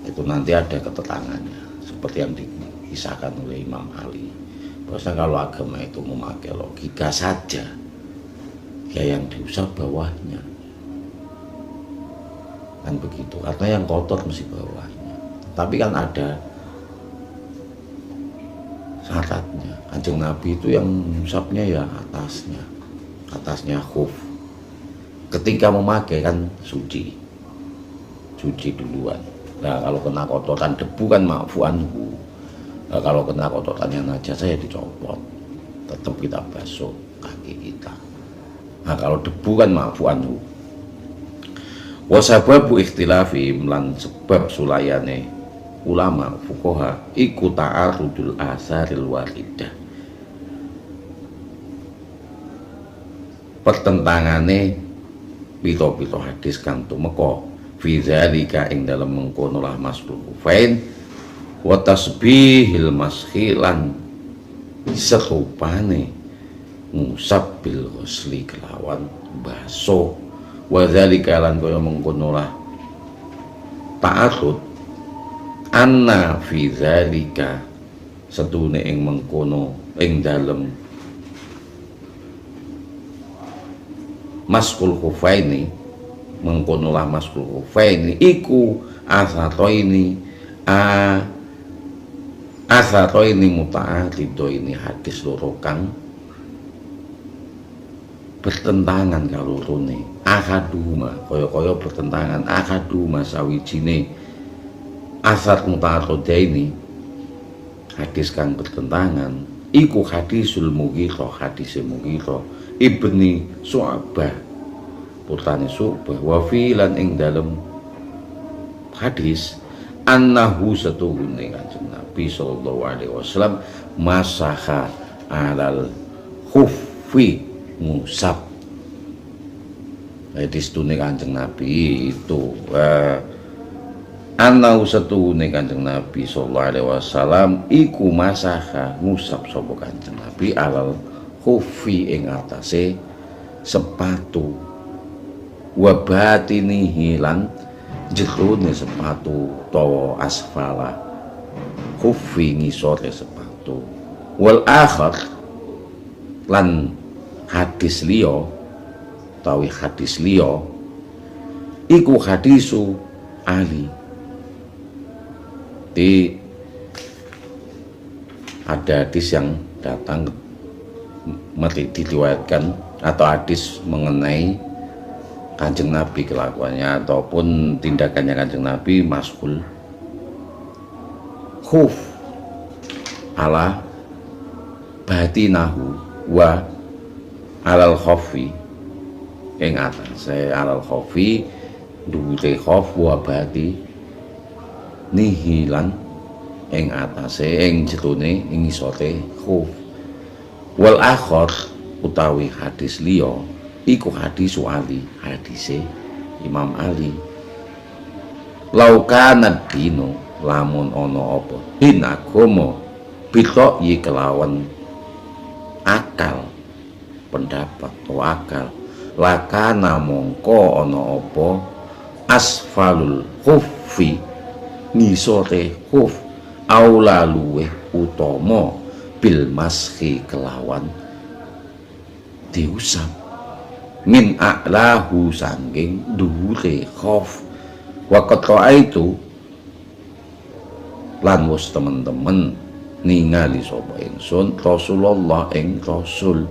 Speaker 1: Itu nanti ada keterangannya seperti yang dikisahkan oleh Imam Ali. Bahwasanya kalau agama itu memakai logika saja, ya yang diusap bawahnya, kan begitu. Karena yang kotor mesti bawahnya, tapi kan ada syaratnya. Kanjeng Nabi itu yang usapnya ya atasnya khuf. Ketika memakai kan suci duluan. Nah kalau kena kotoran debu kan ma'fu anhu. Nah, kalau kena kotorannya najasa ya dicopot, tetap kita basuh kaki kita. Nah kalau debu kan ma'fu anhu. Wa sababu ikhtilafi lan sebab sulayane ulama fuqaha iku ta'arudul asaril waridah, pertentangane pito-pito hadis kang tumeka fi zalika ing dalem mengkono lah masbul kufain wa tasbihil maskhilan serupane ngusap bil ghusli kelawan baso wa zalika lan kaya mengkono lah ta'arud anna fi zalika setune ing mengkono ing dalem maskul khufaini mengkono lah maskul khufaini iku asatoini muta'arido ini hadis loro kang bertentangan kalau rone akaduma kaya bertentangan akaduma sawijine asar muta'arido ini hadis kang bertentangan iku hadisul Mughirah ibni Su'bah putrane Su'bah wa filan ing dalem hadis annahu satuhune kanjeng Nabi sallallahu alaihi wasallam masaha alal khuffi ngusap. Hadis tune kanjeng Nabi itu annahu satuhune kanjeng Nabi sallallahu alaihi wasallam iku masaha ngusap sapa kanjeng Nabi alal khuffi ing atase sepatu wa batinihi lan jerone sepatu tawa asfala khuffi ngisore sepatu wal akhar lan hadis liya iku hadisu Ali. Ada hadis yang datang diriwayatkan atau hadis mengenai kanjeng Nabi kelakuannya ataupun tindakannya kanjeng Nabi maskul khuf ala batinahu wa alal khoffi ing atase alal khoffi dhuwure khof wa bati nihilan ing atase ing jerone ing isore khuf wal akhir utawi hadis liya iku hadis Ali hadise Imam Ali laukana dino lamun ana apa din agama bitok yi kelawan akal pendapat atau akal lakana mongko ana apa asfalul khuffi ngisore khuf aula luweh utama bil maskhi kelawan diusap min a'lahu sangking dhuwure khuf wa qata itu lan wis temen-temen ningali sapa ingsun Rasulullah ing Rasul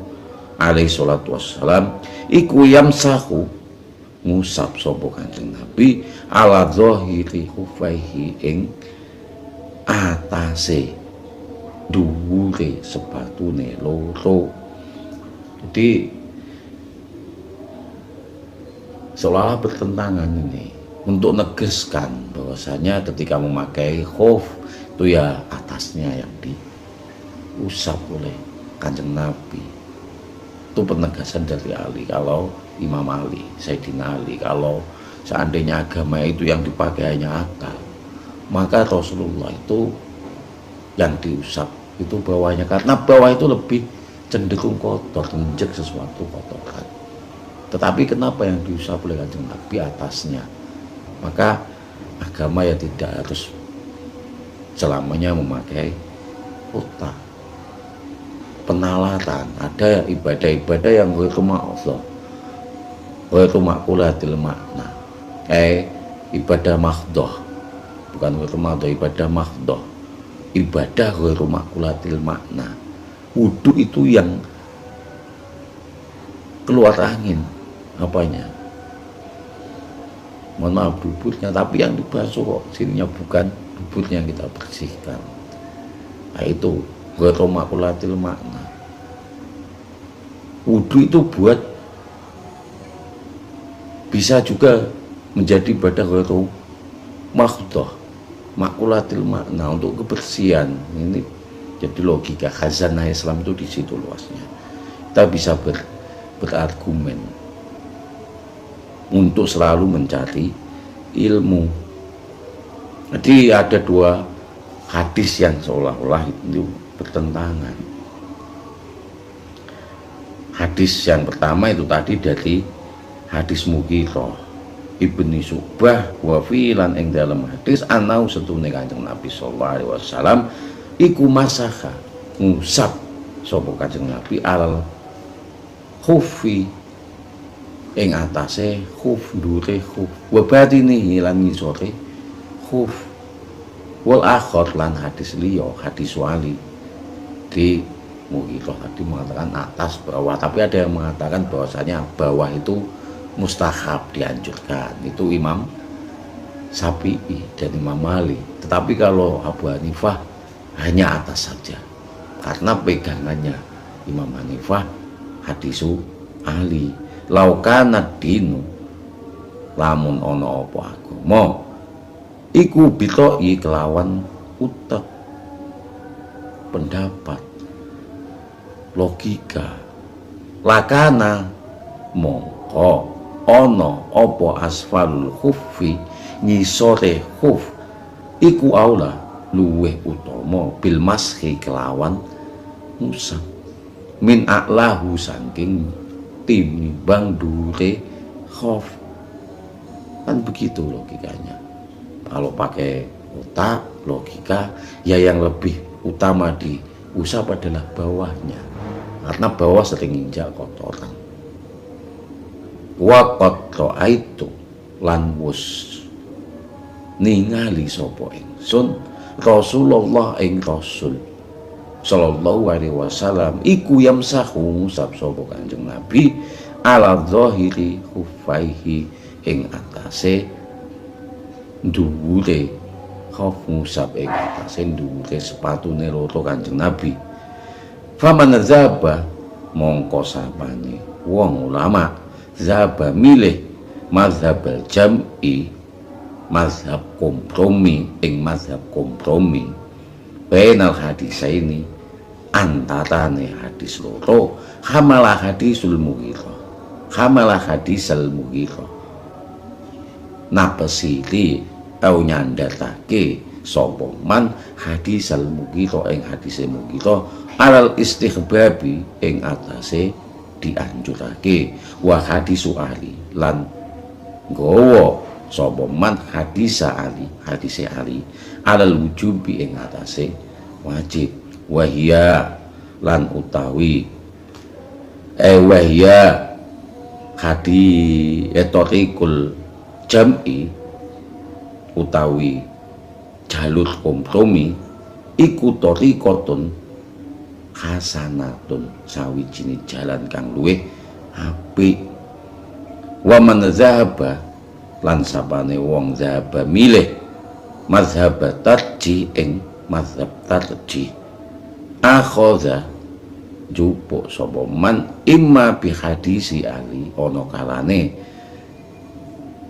Speaker 1: alaihi salatu wassalam iku yamsahu ngusap sapa kanjeng Nabi ala zahiri khufaihi ing atase dhuwure sepatune loro. Jadi seolah bertentangan ini untuk negaskan bahwasanya ketika memakai khuf itu ya atasnya yang diusap oleh Kanjeng Nabi. Itu penegasan dari Ali. Kalau Imam Ali, Sayyidina Ali, kalau seandainya agama itu yang dipakai hanya akal, maka Rasulullah itu yang diusap itu bawahnya, karena bawah itu lebih cenderung kotor, menginjak sesuatu kotoran. Tetapi kenapa yang diusap oleh Kanjeng Nabi atasnya? Maka agama ya tidak harus selamanya memakai kota. Penalaran, ada ibadah-ibadah yang ghairu ma'dhah, ghairu ma'qulatil makna, ibadah mahdhah, bukan ghairu ma'dhah, ibadah mahdhah, ibadah ghairu ma'qulatil makna. Wudu itu yang keluar angin, apanya? Mohon maaf, duburnya, tapi yang dibasuh kok sininya bukan duburnya yang kita bersihkan. Nah itu ghairu ma'qulatil makna. Wudu itu buat bisa juga menjadi ibadah ghairu mahdhah, ma'qulatil makna, untuk kebersihan. Ini jadi logika khazanah Islam itu di situ luasnya. Kita bisa berargumen untuk selalu mencari ilmu. Jadi ada dua hadis yang seolah-olah itu bertentangan. Hadis yang pertama itu tadi dari hadis Mughirah Ibni Syu'bah wa filan ing dalam hadis anau setune Kanjeng Nabi sallallahu alaihi wasallam iku masaha ngusap sapa Kanjeng Nabi alal khufi ing atase khuf, ndure khuf, wa batinihi lan ngisore khuf, wal akhir lan hadis liya hadis wali di Mughirah tadi mengatakan atas bawah, tapi ada yang mengatakan bahwasanya bawah itu mustahab, dianjurkan. Itu Imam Syafi'i dan Imam Malik. Tetapi kalau Abu Hanifah hanya atas saja, karena pegangannya Imam Hanifah hadisu Ali, laukana dinu lamun ono apa agama iku bitoi kelawan utek, pendapat, logika, lakana mongko ono opo asfalul khuffi ngisore khuf iku aula luweh utama bil mashi kelawan musab min a'lahu saking tinimbang dure khuf. Kan begitu logikanya. Kalau pakai otak logika ya yang lebih utama diusap adalah bawahnya, karena bawah sering injak kotoran. Wa qad ra'aitu lan wus ningali sapa ingsun Rasulullah ing Rasul sallallahu alaihi wasallam iku yamsahu ngusap sapa Kanjeng Nabi ala dhahiri khuffaihi ing atase dhuwure khuf, ngusap ing atase dhuwure sepatune loro Kanjeng Nabi. Faman zaba mongko sapane wong ulama zaba milih mazhab jam'i, mazhab kompromi, ing mazhab kompromi bainal hadis ini antarane hadis loro, hamalah hadisul Mughirah, hamalah hadisal Mughirah, napesili au nyandatake sapa man hadisal Mughirah ing hadise Mughirah alal istihbabi ing atase dianjurake, wa hadisu Ali lan gowo sapa man hadisa Ali hadise Ali alal wujubi ing atase wajib, wahya lan utawi wahya hadi etorikul jam'i utawi jalur kompromi iku tariqatun hasanatun sawijine jalan kang luwih apik. Wa man zahaba lan sapane wong zahaba milih mazhab tarji ing mazhab tarjih akhadha jupuk sapa man imma bi hadisi Ali ana kalane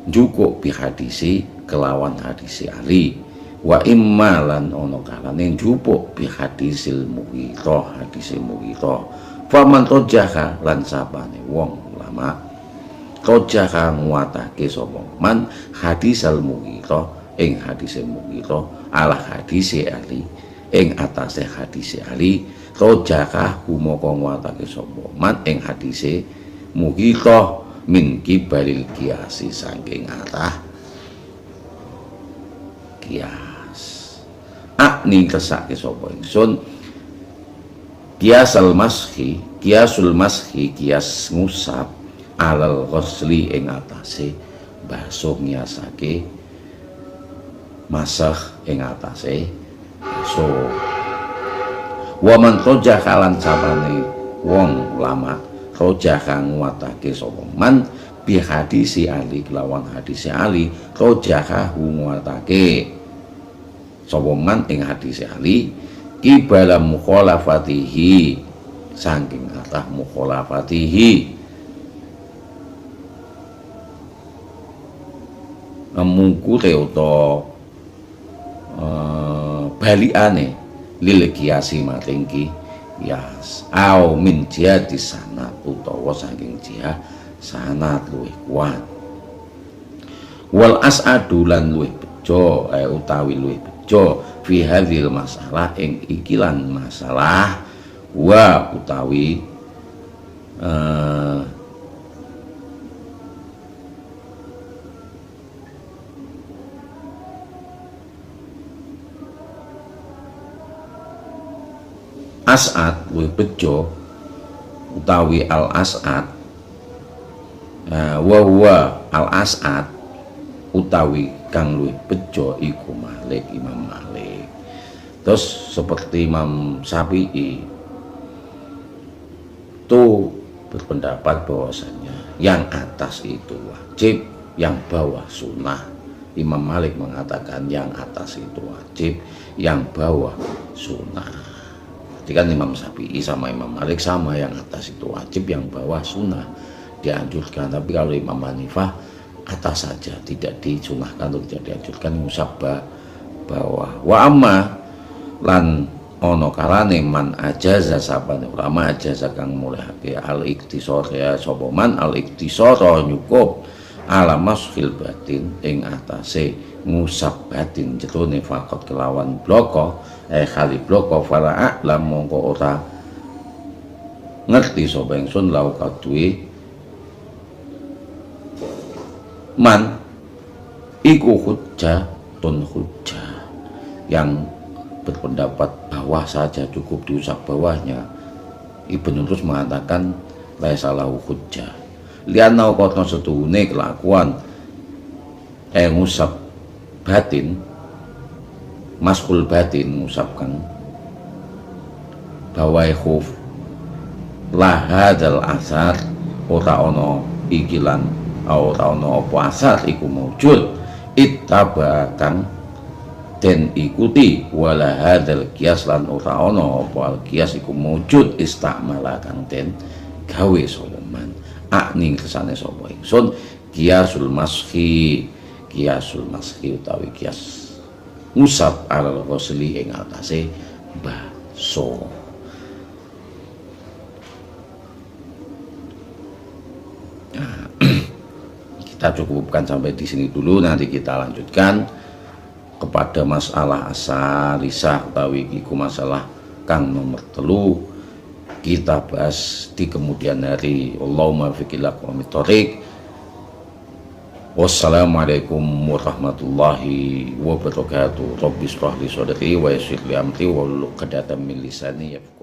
Speaker 1: jukuk bi hadisi kelawan hadisi Ali wa imma lan ana kalane jupuk bi hadisil Mughithah hadisi Mughithah faman tojaha lan sapane wong ulama tojaha nguatake sapa man hadisal Mughithah ing hadise Mughithah ala hadise Ali ing atase hadise Ali tojaha moko nguatake sapa man ing hadise Mughithah min kibalil kiasi saking atah kias akni kesake sapa ingsun kiasul mashi kias ngusap alal ghusli ing atase basuh ngiasake masah ing atase basuh wa man toja kalan sabane wong ulama toja kang nguatake sapa man bi hadisi Ali kelawan hadisi Ali toja kang nguatake sapa man ing hadisi Ali kibala mukhalafatihi saking atah mukhalafatihi mungkute utawa balikane lil kiasi maring kias au min jihati sanad utawa saking jihah sanad luwih kuat wal as'adu lan luwih bejo utawi luwih bejo fi hadhil masalah ing ikilan masalah wa utawi as'ad luwih bejo utawi al as'ad wa huwa al as'ad utawi kang luwih bejo iku Malik Imam Malik. Terus seperti Imam Syafi'i itu berpendapat bahwasanya yang atas itu wajib, yang bawah sunnah. Imam Malik mengatakan yang atas itu wajib, yang bawah sunnah. Jadi kan Imam Syafi'i sama Imam Malik sama, yang atas itu wajib, yang bawah sunnah dianjurkan. Tapi kalau Imam Hanifah atas saja, tidak disunahkan atau tidak dianjurkan, musabba bawah. Wa amma lan ono kalane man ajaza sapane ulama ajaza kang mulihake al iktisar ya sapa man al iktisar nyukup ala masfil batin ing atase ngusap batin jetone fakot kelawan bloko kali bloko fala a'lam mongko ora ngerti sapa ingsun lau kaduwe man iku hujjah tun hujjah yang berpendapat bawah saja cukup diusap bawahnya. Ibnu Rus mengatakan laisa lahu hujjah lianna qatna setune kelakuan ngusap batin maskul batin ngusapkan bawah khuf la hadal asar ora ono ikilan ora ono apa asar iku maujud ittabakan den ikuti wala hadal kias lan ora ana apa al kias iku mujud istamala kang den gawe sapa man akning kesane sapa ingsun kiasul mashi utawi kias ngusap alal ghusli ing atase baso. Kita cukupkan sampai di sini dulu, nanti kita lanjutkan kepada masalah asalisah utawi iku masalah kang nomor 3 kita bahas di kemudian hari. Allahumma fiqilak wa mitorik. Wassalamualaikum warahmatullahi wabarakatuh. Rabbi shrah li sadri wa yassir li amri wa hlul 'uqdatam min lisani yafqahu